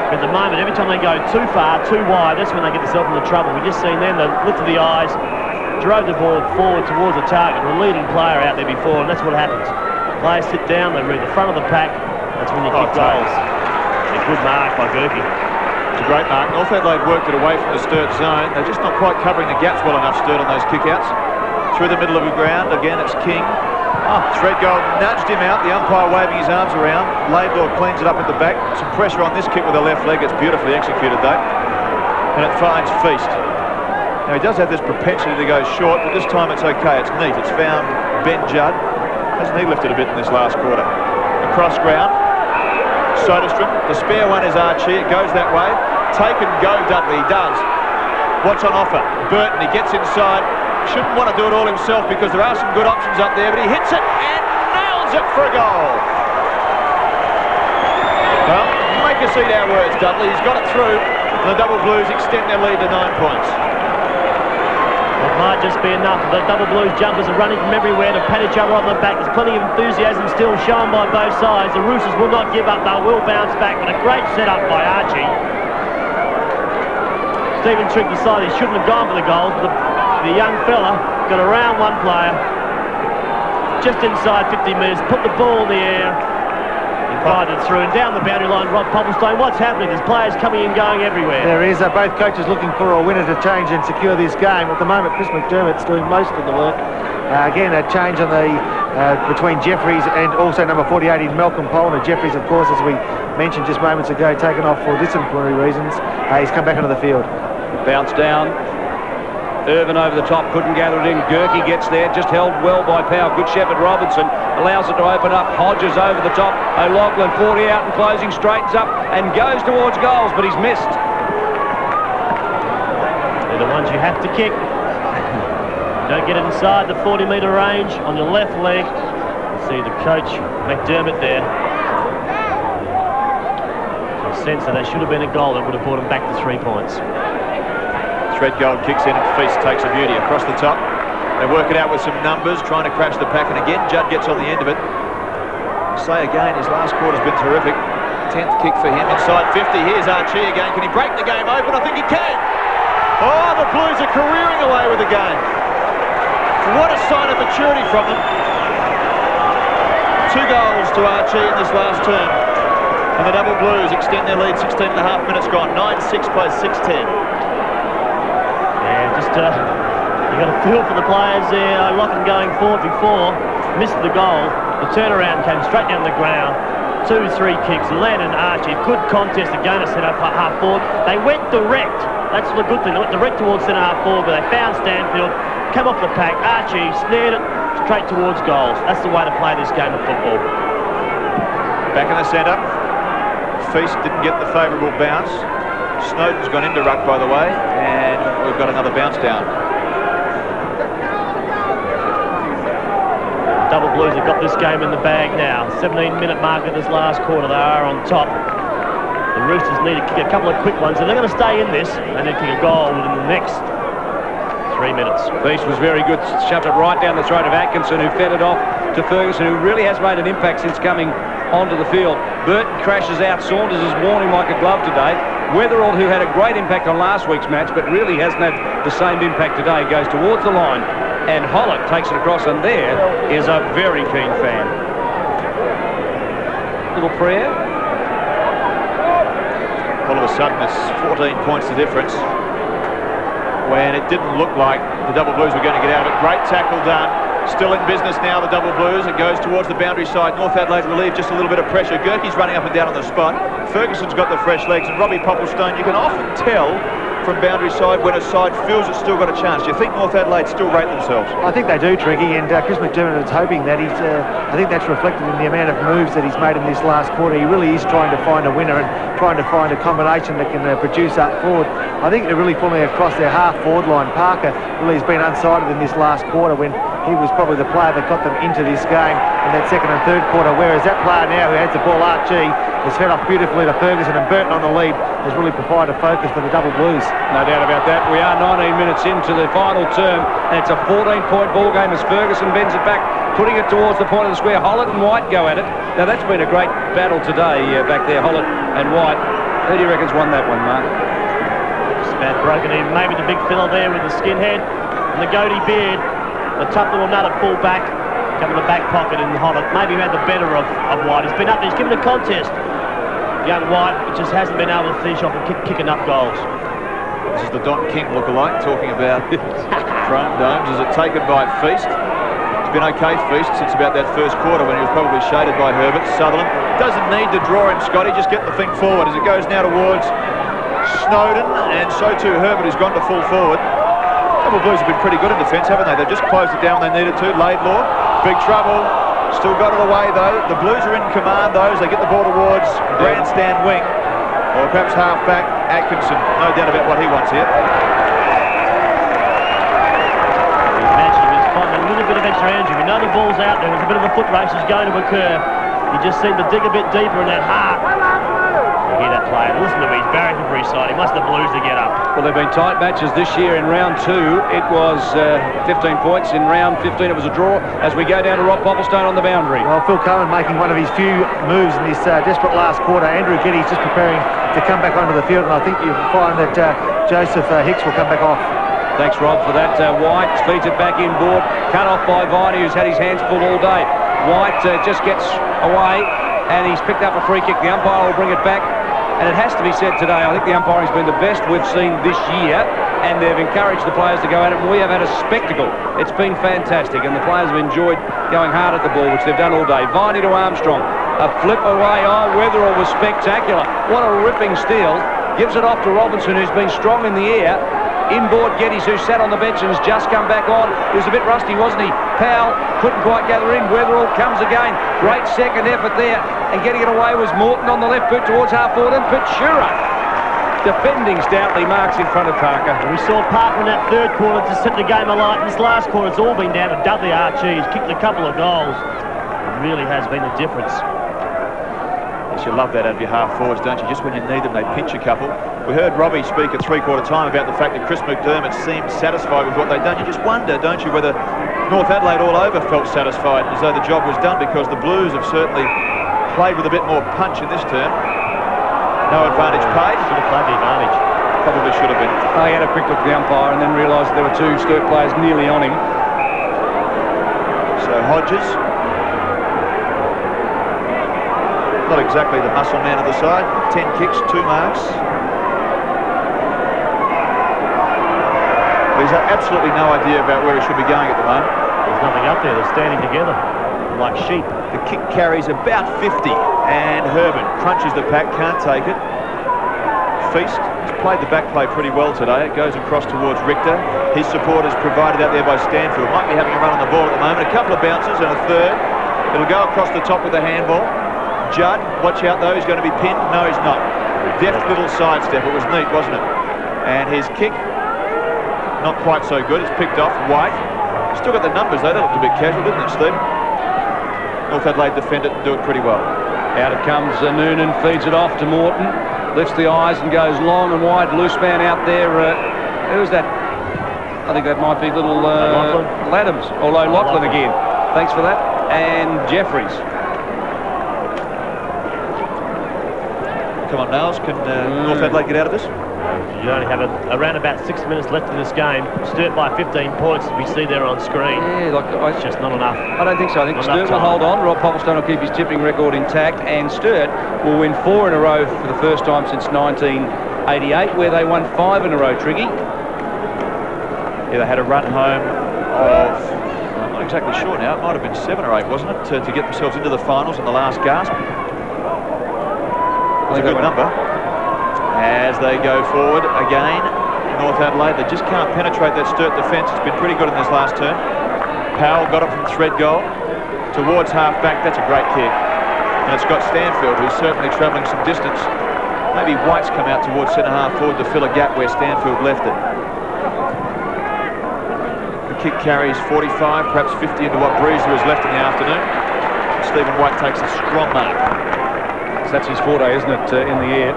But at the moment, every time they go too far, too wide, that's when they get themselves into trouble. We've just seen them, the lift of the eyes, drove the ball forward towards the target, the leading player out there before, and that's what happens. Players sit down, they read the front of the pack, that's when you kick goals. A good mark by Gerke.
It's a great mark. North Adelaide worked it away from the Sturt zone. They're just not quite covering the gaps well enough, Sturt, on those kickouts. Through the middle of the ground, again it's King. Threadgold nudged him out, the umpire waving his arms around. Laidlaw cleans it up at the back. Some pressure on this kick with the left leg. It's beautifully executed though. And it finds Feast. Now he does have this propensity to go short, but this time it's okay. It's neat. It's found Ben Judd. Hasn't he lifted a bit in this last quarter? Across ground. Soderstrom. The spare one is Archie. It goes that way. Take and go, Dudley. He does. What's on offer? Burton. He gets inside. Shouldn't want to do it all himself because there are some good options up there, but he hits it and nails it for a goal. Well, make us eat our words, Dudley. He's got it through, and the double blues extend their lead to 9 points.
It might just be enough. The double blues jumpers are running from everywhere to pat each other on the back. There's plenty of enthusiasm still shown by both sides. The Roosters will not give up. They will bounce back, but a great setup by Archie. Stephen Trigg decided he shouldn't have gone for the goals, but the young fella got around one player, just inside 50 metres, put the ball in the air, he fired it through, and down the boundary line, Rob Popplestone. What's happening? There's players coming and going everywhere.
There is. Both coaches looking for a winner to change and secure this game. At the moment, Chris McDermott's doing most of the work. Again, a change on the between Jeffries and also number 48 in Malcolm Pollner. Jeffries, of course, as we mentioned just moments ago, taken off for disciplinary reasons. He's come back onto the field.
Bounce down. Irvin over the top, couldn't gather it in. Gerke gets there, just held well by Powell. Good Shepherd Robinson allows it to open up. Hodges over the top. O'Loughlin 40 out and closing, straightens up and goes towards goals, but he's missed.
ones you have to kick. Don't get it inside the 40-metre range on your left leg. You see the coach, McDermott, there. A sense that should have been a goal that would have brought him back to 3 points.
Threadgold kicks in and Feast takes a beauty across the top. They work it out with some numbers, trying to crash the pack, and again Judd gets on the end of it. Say again, his last quarter's been terrific. 10th kick for him inside 50. Here's Archie again. Can he break the game open? I think he can. Oh, the Blues are careering away with the game. What a sign of maturity from them. 2 goals to Archie in this last term. And the Double Blues extend their lead. 16.5 minutes gone. 9-6 plays 6-10.
Yeah, just you got a feel for the players there. Locken going forward before, missed the goal. The turnaround came straight down the ground. 2-3 kicks. Len and Archie, good contest again to set up half forward. They went direct. That's the good thing. They went direct towards centre half forward, but they found Stanfield. Come off the pack. Archie snared it straight towards goals. That's the way to play this game of football.
Back in the centre. Feast didn't get the favourable bounce. Snowden's gone into ruck, by the way, and we've got another bounce down.
Double Blues have got this game in the bag now. 17-minute mark of this last quarter. They are on top. The Roosters need to kick a couple of quick ones, and they're going to stay in this. They need to kick a goal within the next 3 minutes.
Feast was very good, shoved it right down the throat of Atkinson, who fed it off to Ferguson, who really has made an impact since coming onto the field. Burton crashes out. Saunders has worn him like a glove today. Weatherall, who had a great impact on last week's match, but really hasn't had the same impact today, goes towards the line, and Hollett takes it across, and there is a very keen fan. Little prayer.
All of a sudden, it's 14 points the difference. When it didn't look like the Double Blues were going to get out of it. Great tackle done. Still in business now, the Double Blues. It goes towards the boundary side. North Adelaide relieved just a little bit of pressure. Gerke's running up and down on the spot. Ferguson's got the fresh legs, and Robbie Popplestone, you can often tell from boundary side when a side feels it's still got a chance. Do you think North Adelaide still rate themselves?
I think they do, Tricky, and Chris McDermott is hoping that he's... I think that's reflected in the amount of moves that he's made in this last quarter. He really is trying to find a winner and trying to find a combination that can produce up forward. I think they're really pulling across their half-forward line. Parker really has been unsighted in this last quarter when he was probably the player that got them into this game in that second and third quarter, whereas that player now who has the ball, Archie, has fed off beautifully to Ferguson, and Burton on the lead has really provided a focus for the Double Blues.
No doubt about that. We are 19 minutes into the final term, and it's a 14-point ball game as Ferguson bends it back, putting it towards the point of the square. Hollett and White go at it. Now, that's been a great battle today back there, Hollett and White. Who do you reckon's won that one, Mark?
Just about broken in. Maybe the big fella there with the skinhead and the goatee beard. The tough little nut at full back, come in the back pocket in Hollett. Maybe he had the better of White. He's been up there, he's given a contest. Young White just hasn't been able to finish off and kick enough goals.
This is the Don King lookalike talking about Chrome Domes. Is it taken by Feast? It's been okay, Feast, since about that first quarter when he was probably shaded by Herbert. Sutherland doesn't need to draw him, Scotty, just get the thing forward as it goes now towards Snowden, and so too Herbert, who's gone to full forward. Double Blues have been pretty good in defence, haven't they? They've just closed it down when they needed to. Laidlaw, big trouble. Still got it away, though. The Blues are in command, though, as they get the ball towards grandstand wing. Or perhaps half-back Atkinson. No doubt about what he wants here.
He managed to find a little bit of extra energy. We know the ball's out there. There's a bit of a foot race is going to occur. He just seemed to dig a bit deeper in that heart. You hear that play. Listen to me. He's barracking for his side. He wants the Blues to get up.
Well, there have been tight matches this year. In round 2, it was 15 points. In round 15, it was a draw as we go down to Rob Popplestone on the boundary.
Well, Phil Cohen making one of his few moves in this desperate last quarter. Andrew Geddes just preparing to come back onto the field, and I think you'll find that Joseph Hicks will come back off.
Thanks, Rob, for that. White feeds it back inboard. Cut off by Viney, who's had his hands full all day. White just gets away, and he's picked up a free kick. The umpire will bring it back. And it has to be said today, I think the umpiring's been the best we've seen this year, and they've encouraged the players to go at it, and we have had a spectacle. It's been fantastic, and the players have enjoyed going hard at the ball, which they've done all day. Viney to Armstrong, a flip away. Oh, Weatherall was spectacular. What a ripping steal. Gives it off to Robinson, who's been strong in the air. Inboard Geddes, who sat on the bench and has just come back on. He was a bit rusty, wasn't he? Powell couldn't quite gather in. Weatherall comes again. Great second effort there. And getting it away was Morton on the left boot towards half forward, and Pachura defending stoutly, Marks in front of Parker.
We saw Parker in that third quarter to set the game alight. In this last quarter, it's all been down to Dudley Archie. He's kicked a couple of goals. It really has been the difference.
Yes, you love that out of your half forwards, don't you? Just when you need them, they pinch a couple. We heard Robbie speak at three-quarter time about the fact that Chris McDermott seemed satisfied with what they'd done. You just wonder, don't you, whether North Adelaide all over felt satisfied as though the job was done, because the Blues have certainly played with a bit more punch in this term. No advantage paid.
Should have played the advantage.
Probably should have been.
He had a quick look at the umpire and then realised there were two Sturt players nearly on him.
So Hodges, not exactly the muscle man of the side. 10 kicks, 2 marks. He's absolutely no idea about where he should be going at the moment.
There's nothing up there. They're standing together like sheep.
The kick carries about 50, and Herbert crunches the pack, can't take it. Feast has played the back play pretty well today. It goes across towards Richter. His support is provided out there by Stanfield. Might be having a run on the ball at the moment. A couple of bounces and a third. It'll go across the top with the handball. Judd, watch out though, he's going to be pinned. No, he's not. Deft little sidestep. It was neat, wasn't it? And his kick, not quite so good. It's picked off. White. Still got the numbers though. That looked a bit casual, didn't it, Steve? North Adelaide defend it and do it pretty well.
Out it comes Noonan, feeds it off to Morton, lifts the eyes and goes long and wide. Loose man out there. Who's that? I think that might be little Laddams, or Lachlan again. Thanks for that. And Jeffries.
Come on, Niles. Can North Adelaide get out of this?
You only have around about 6 minutes left in this game. Sturt by 15 points, as we see there on screen.
Yeah,
it's just not enough.
I don't think so. I think Sturt will hold on. Rob Popplestone will keep his tipping record intact, and Sturt will win 4 in a row for the first time since 1988, where they won 5 in a row, Triggy.
Yeah, they had a run home of, I'm not exactly sure now, it might have been 7 or 8, wasn't it, to get themselves into the finals in the last gasp. It's a good number. As they go forward again, North Adelaide, they just can't penetrate that Sturt defence. It's been pretty good in this last term. Powell got it from thread goal towards half-back. That's a great kick. And it's got Stanfield, who's certainly travelling some distance. Maybe White's come out towards centre-half forward to fill a gap where Stanfield left it. The kick carries 45, perhaps 50 into what breeze there is left in the afternoon. Stephen White takes a strong mark.
So that's his forte, isn't it, in the air?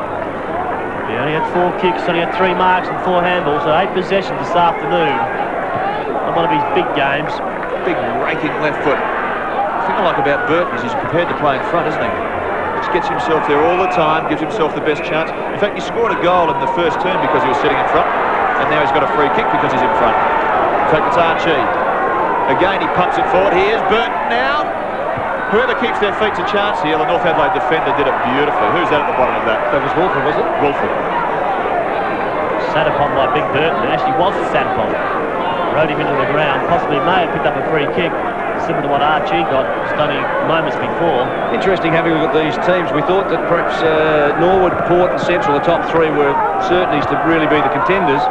He only had 4 kicks, only had 3 marks and 4 handballs, so 8 possessions this afternoon. On one of his big games.
Big raking left foot. The thing I like about Burton is he's prepared to play in front, isn't he? Just gets himself there all the time, gives himself the best chance. In fact, he scored a goal in the first term because he was sitting in front, and now he's got a free kick because he's in front. In fact, it's Archie. Again, he pumps it forward. Here's Burton now. Whoever keeps their feet's a chance here. The North Adelaide defender did it beautifully. Who's that at the bottom of that?
That was Wolford, was it?
Wolford.
Sat upon by Big Burton. It actually was sat upon. Rode him into the ground. Possibly may have picked up a free kick, similar to what Archie got just only moments before.
Interesting having a look at these teams. We thought that perhaps Norwood, Port and Central, the top 3, were certainties to really be the contenders.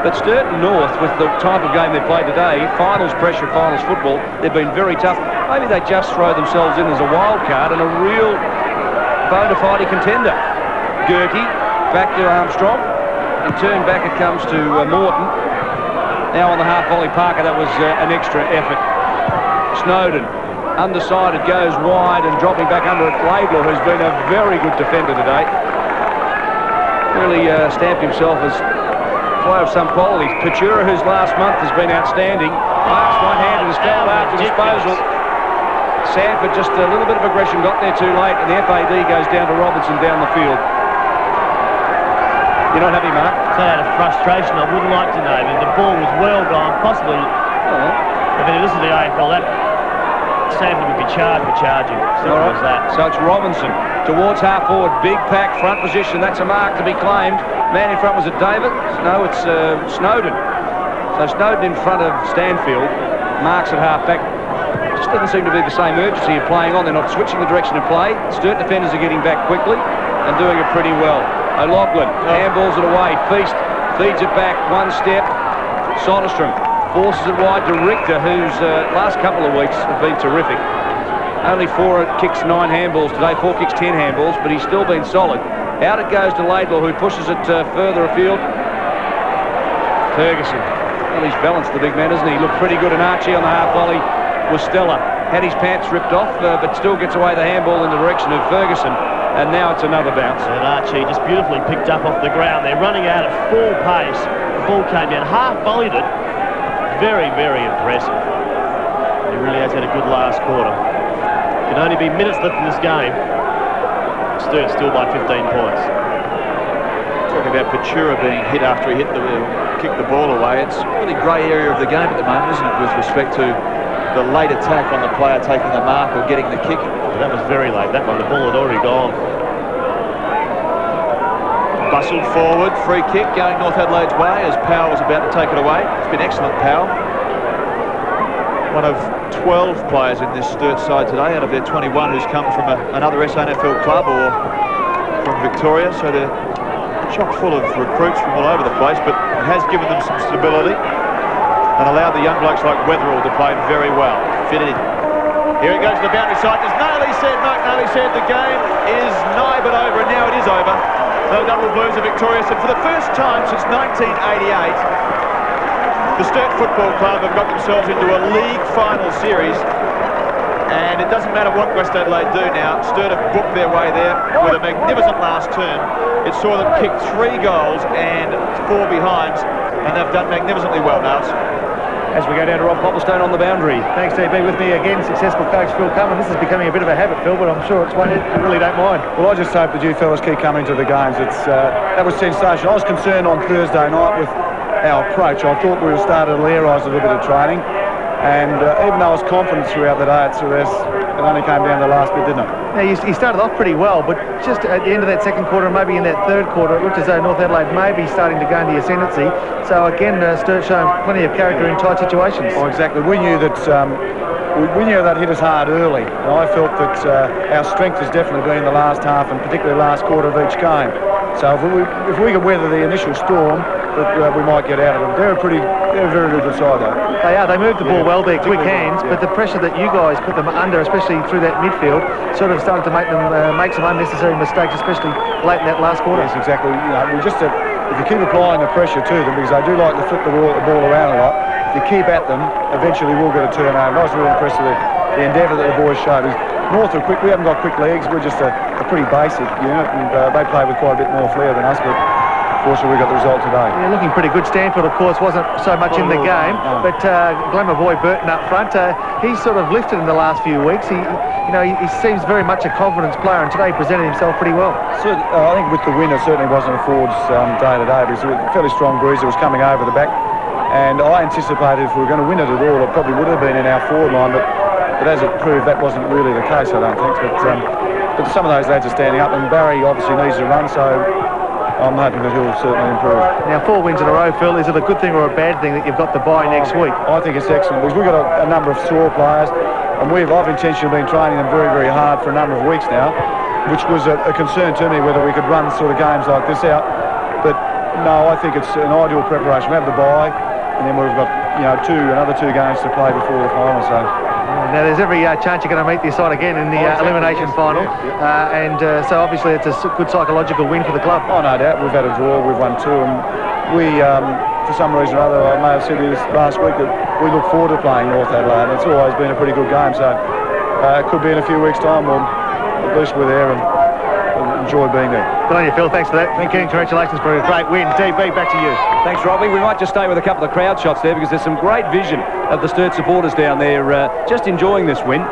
But Sturt and North, with the type of game they played today, finals pressure, finals football, they've been very tough. Maybe they just throw themselves in as a wild card and a real bona fide contender. Gerke, back to Armstrong, and turn back it comes to Morton. Now on the half volley, Parker, that was an extra effort. Snowden, undecided, goes wide and dropping back under it. Laidlaw, who's been a very good defender today. Really stamped himself as player of some quality. Patura, whose last month has been outstanding. Marks one-handed is fouled out for disposal. Sanford, just a little bit of aggression, got there too late, and the FAD goes down to Robertson down the field. You're not happy, Mark?
It's out of frustration, I wouldn't like to know. The ball was well gone, possibly. If it is the AFL, that Sanford would be charged with charging. Simple as that.
So it's Robinson towards half forward, big pack, front position. That's a mark to be claimed. Man in front, was it David? No, it's Snowden. So Snowden in front of Stanfield. Marks at half back. Just doesn't seem to be the same urgency of playing on. They're not switching the direction of play. Sturt defenders are getting back quickly and doing it pretty well. O'Loughlin handballs it away. Feast feeds it back one step. Soderstrom forces it wide to Richter, whose last couple of weeks have been terrific. Only 4 kicks, 9 handballs today. 4 kicks, 10 handballs, but he's still been solid. Out it goes to Laidlaw, who pushes it further afield. Ferguson. Well, he's balanced, the big man, isn't he? He looked pretty good, and Archie on the half volley was stellar. Had his pants ripped off, but still gets away the handball in the direction of Ferguson. And now it's another bounce.
And Archie just beautifully picked up off the ground. They're running out at full pace. The ball came down, half volleyed it. Very, very impressive. He really has had a good last quarter. Can only be minutes left in this game. Sturt still by 15 points.
Talking about Ventura being hit after he kicked the ball away. It's a really grey area of the game at the moment, isn't it, with respect to the late attack on the player taking the mark or getting the kick.
Well, that was very late. That one, the ball had already gone.
Bustled forward, free kick going North Adelaide's way as Powell was about to take it away. It's been excellent, Powell. One of 12 players in this Sturt side today out of their 21 who's come from another SANFL club or from Victoria, so they're chock full of recruits from all over the place, but it has given them some stability and allowed the young blokes like Weatherall to play very well. Fit in. Here it goes to the boundary side. As Mark Nally said, the game is nigh but over, and now it is over. The Double Blues are victorious, and for the first time since 1988, the Sturt Football Club have got themselves into a league final series, and it doesn't matter what West Adelaide do now. Sturt have booked their way there with a magnificent last term. It saw them kick 3 goals and 4 behinds, and they've done magnificently well, Niles.
As we go down to Rob Popplestone on the boundary.
Thanks, DB. With me again, successful coach Phil Cummins. This is becoming a bit of a habit, Phil, but I'm sure it's one you really don't mind.
Well, I just hope that you fellas keep coming to the games. That was sensational. I was concerned on Thursday night with our approach. I thought we would start to layerise a little bit of training, and even though I was confident throughout the day, it only came down to the last bit, didn't it?
Now, he started off pretty well, but just at the end of that second quarter, maybe in that third quarter, it looked as though North Adelaide may be starting to gain the ascendancy. So again, Sturt showing plenty of character in tight situations.
Oh, exactly. We knew that we knew that hit us hard early, and I felt that our strength has definitely been the last half, and particularly last quarter of each game. So if we could weather the initial storm, that we might get out of them. They're a very good side, though.
They are. They move the ball well. They're quick hands, but the pressure that you guys put them under, especially through that midfield, sort of started to make them make some unnecessary mistakes, especially late in that last quarter.
Yes, exactly. You know, we just if you keep applying the pressure to them, because they do like to flip the ball around a lot, if you keep at them, eventually we'll get a turnover. I was really impressed with the endeavour that the boys showed. North are quick. We haven't got quick legs. We're just a pretty basic unit, and they play with quite a bit more flair than us, but unfortunately we got the result today.
Yeah, looking pretty good. Stanford, of course, wasn't so much in the game, but Glamour Boy Burton up front, he's sort of lifted in the last few weeks. He seems very much a confidence player, and today he presented himself pretty well.
So, I think with the win, it certainly wasn't a Ford's day today, because it was a fairly strong breeze that was coming over the back, and I anticipated if we were going to win it at all, it probably would have been in our forward line, but as it proved, that wasn't really the case, I don't think. But some of those lads are standing up, and Barry obviously needs to run, so I'm hoping that he'll certainly improve.
Now, 4 wins in a row, Phil. Is it a good thing or a bad thing that you've got the bye next week?
I think it's excellent, because we've got a number of sore players, and I've intentionally been training them very, very hard for a number of weeks now, which was a concern to me whether we could run sort of games like this out. But no, I think it's an ideal preparation. We have the bye, and then we've got another 2 games to play before the final. So.
Now, there's every chance you're going to meet this side again in the elimination final, so obviously it's a good psychological win for the club.
Oh, no doubt. We've had a draw, we've won 2, and we, for some reason or other, I may have said this last week, that we look forward to playing North Adelaide. It's always been a pretty good game, so it could be in a few weeks' time, or at least we're there and enjoy being there.
Good on you, Phil. Thanks for that. Thank you. Congratulations for a great win. DB, back to you.
Thanks, Robbie. We might just stay with a couple of crowd shots there, because there's some great vision of the Sturt supporters down there just enjoying this win.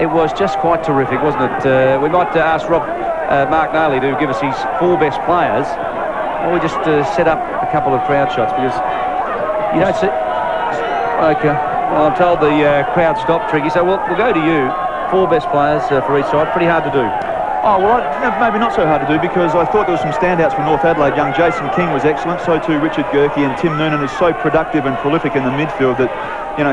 It was just quite terrific, wasn't it? We might ask Mark Nally to give us his 4 best players. Or we just set up a couple of crowd shots, because you don't see... Okay. Well, I'm told the crowd stopped, Tricky, so we'll go to you. 4 best players for each side. Pretty hard to do.
Oh, well, maybe not so hard to do, because I thought there were some standouts from North Adelaide. Young Jason King was excellent, so too Richard Gerke, and Tim Noonan is so productive and prolific in the midfield that,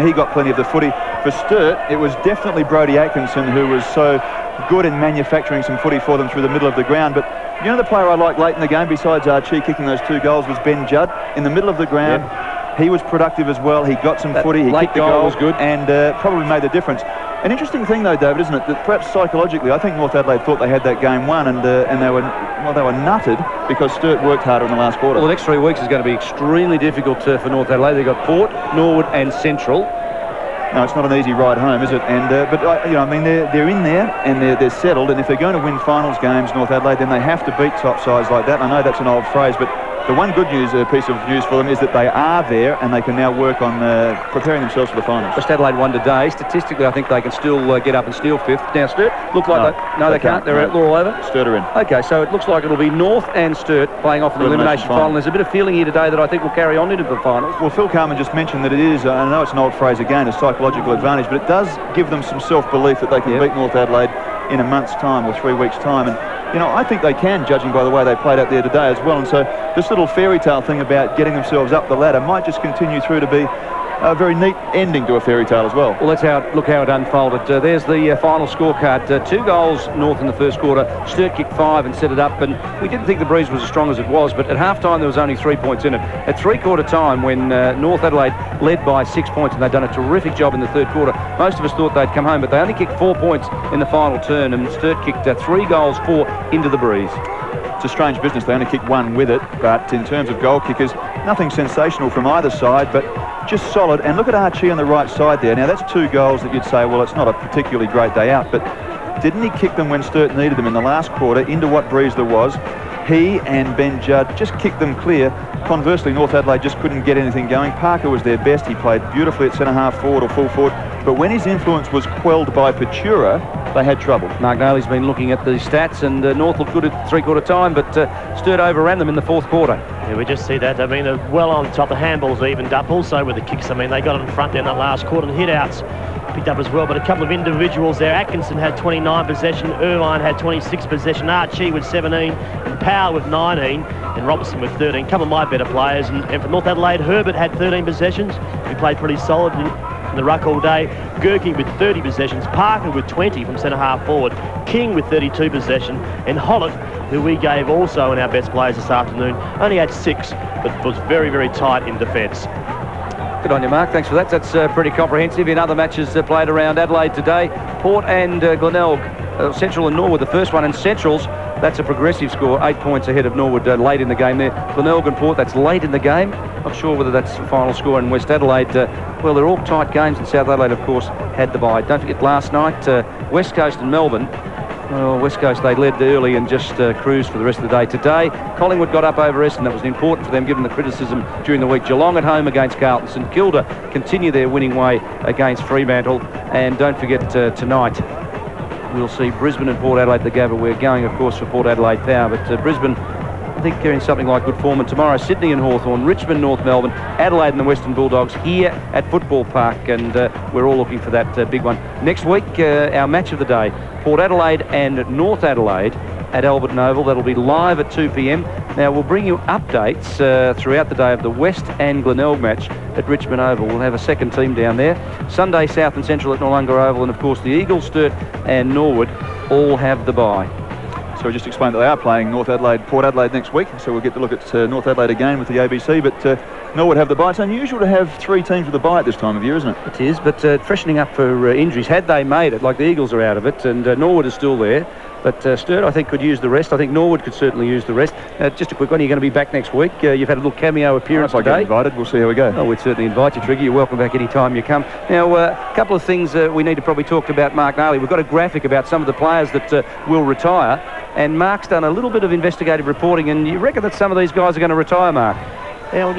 he got plenty of the footy. For Sturt, it was definitely Brodie Atkinson who was so good in manufacturing some footy for them through the middle of the ground. But the player I liked late in the game, besides Archie kicking those 2 goals, was Ben Judd in the middle of the ground. Yep. He was productive as well. He got some footy. He kicked the goal, was good, and probably made the difference. An interesting thing, though, David, isn't it, that perhaps psychologically, I think North Adelaide thought they had that game won, and they were nutted because Sturt worked harder in the last quarter.
Well, the next 3 weeks is going to be extremely difficult for North Adelaide. They've got Port, Norwood and Central.
No, it's not an easy ride home, is it? And they're in there and they're settled. And if they're going to win finals games, North Adelaide, then they have to beat top sides like that. I know that's an old phrase, but the one good piece of news for them is that they are there and they can now work on preparing themselves for the finals.
West Adelaide won today. Statistically, I think they can still get up and steal fifth. Now, Sturt look like they can't. They're all over.
Sturt are in.
Okay, so it looks like it'll be North and Sturt playing off in the elimination final. There's a bit of feeling here today that I think will carry on into the finals.
Well, Phil Carman just mentioned that it is, I know it's an old phrase again, a psychological advantage, but it does give them some self-belief that they can beat North Adelaide in a month's time or 3 weeks' time. And I think they can, judging by the way they played out there today as well. And so this little fairy tale thing about getting themselves up the ladder might just continue through to be a very neat ending to a fairy tale as well.
Well, that's look how it unfolded. There's the final scorecard. 2 goals North in the first quarter. Sturt kicked 5 and set it up, and we didn't think the breeze was as strong as it was, but at half-time there was only 3 points in it. At three-quarter time, when North Adelaide led by 6 points, and they'd done a terrific job in the third quarter, most of us thought they'd come home, but they only kicked 4 points in the final turn, and Sturt kicked 3 goals, 4 into the breeze.
It's a strange business. They only kicked 1 with it, but in terms of goal kickers, nothing sensational from either side, but just solid. And look at Archie on the right side there. Now, that's 2 goals that you'd say, well, it's not a particularly great day out, but didn't he kick them when Sturt needed them in the last quarter into what breeze there was? He and Ben Judd just kicked them clear. Conversely, North Adelaide just couldn't get anything going. Parker was their best. He played beautifully at centre-half forward or full forward, but when his influence was quelled by Patura, they had trouble.
Mark Nayley's been looking at the stats, and North looked good at three-quarter time, but Sturt overran them in the fourth quarter.
Yeah, we just see that. I mean, they're well on top. The handballs evened up also with the kicks. I mean, they got in front in that last quarter, and hit-outs picked up as well. But a couple of individuals there. Atkinson had 29 possession, Irvine had 26 possession, Archie with 17, and Powell with 19, and Robertson with 13. A couple of my better players. And for North Adelaide, Herbert had 13 possessions. He played pretty solid in the ruck all day. Gerke with 30 possessions, Parker with 20 from centre-half forward, King with 32 possession, and Hollett, who we gave also in our best players this afternoon, only had 6, but was very, very tight in defence.
Good on you, Mark. Thanks for that. That's pretty comprehensive. In other matches played around Adelaide today, Port and Glenelg, Central and Norwood, the first one, and Central's, that's a progressive score, 8 points ahead of Norwood late in the game there. Glenelg and Port, that's late in the game. Not sure whether that's the final score in West Adelaide. Well, they're all tight games, and South Adelaide, of course, had the bye. Don't forget last night, West Coast and Melbourne. Well, West Coast, they led early and just cruised for the rest of the day. Today, Collingwood got up over Essendon. That was important for them, given the criticism during the week. Geelong at home against Carlton. St Kilda continue their winning way against Fremantle. And don't forget tonight, we'll see Brisbane and Port Adelaide together. We're going, of course, for Port Adelaide Power, but Brisbane, I think they're in something like good form. And tomorrow, Sydney and Hawthorn, Richmond, North Melbourne, Adelaide and the Western Bulldogs here at Football Park, and we're all looking for that big one. Next week, our match of the day, Port Adelaide and North Adelaide at Albert Oval. That'll be live at 2 p.m. Now, we'll bring you updates throughout the day of the West and Glenelg match at Richmond Oval. We'll have a second team down there. Sunday, South and Central at Noarlunga Oval, and of course the Eagles, Sturt and Norwood all have the bye.
So we just explained that they are playing North Adelaide, Port Adelaide next week, so we'll get to look at North Adelaide again with the ABC, but Norwood have the bye. It's unusual to have 3 teams with the bye at this time of year, isn't it?
It is, but freshening up for injuries. Had they made it, like the Eagles are out of it, and Norwood is still there, but Sturt, I think, could use the rest. I think Norwood could certainly use the rest. Just a quick one, you're going to be back next week. You've had a little cameo appearance today.
If I get invited, we'll see how we go.
Oh, we'd certainly invite you, Trigger. You're welcome back any time you come. Now, a couple of things we need to probably talk about Mark Nayley. We've got a graphic about some of the players that will retire, and Mark's done a little bit of investigative reporting, and you reckon that some of these guys are going to retire, Mark?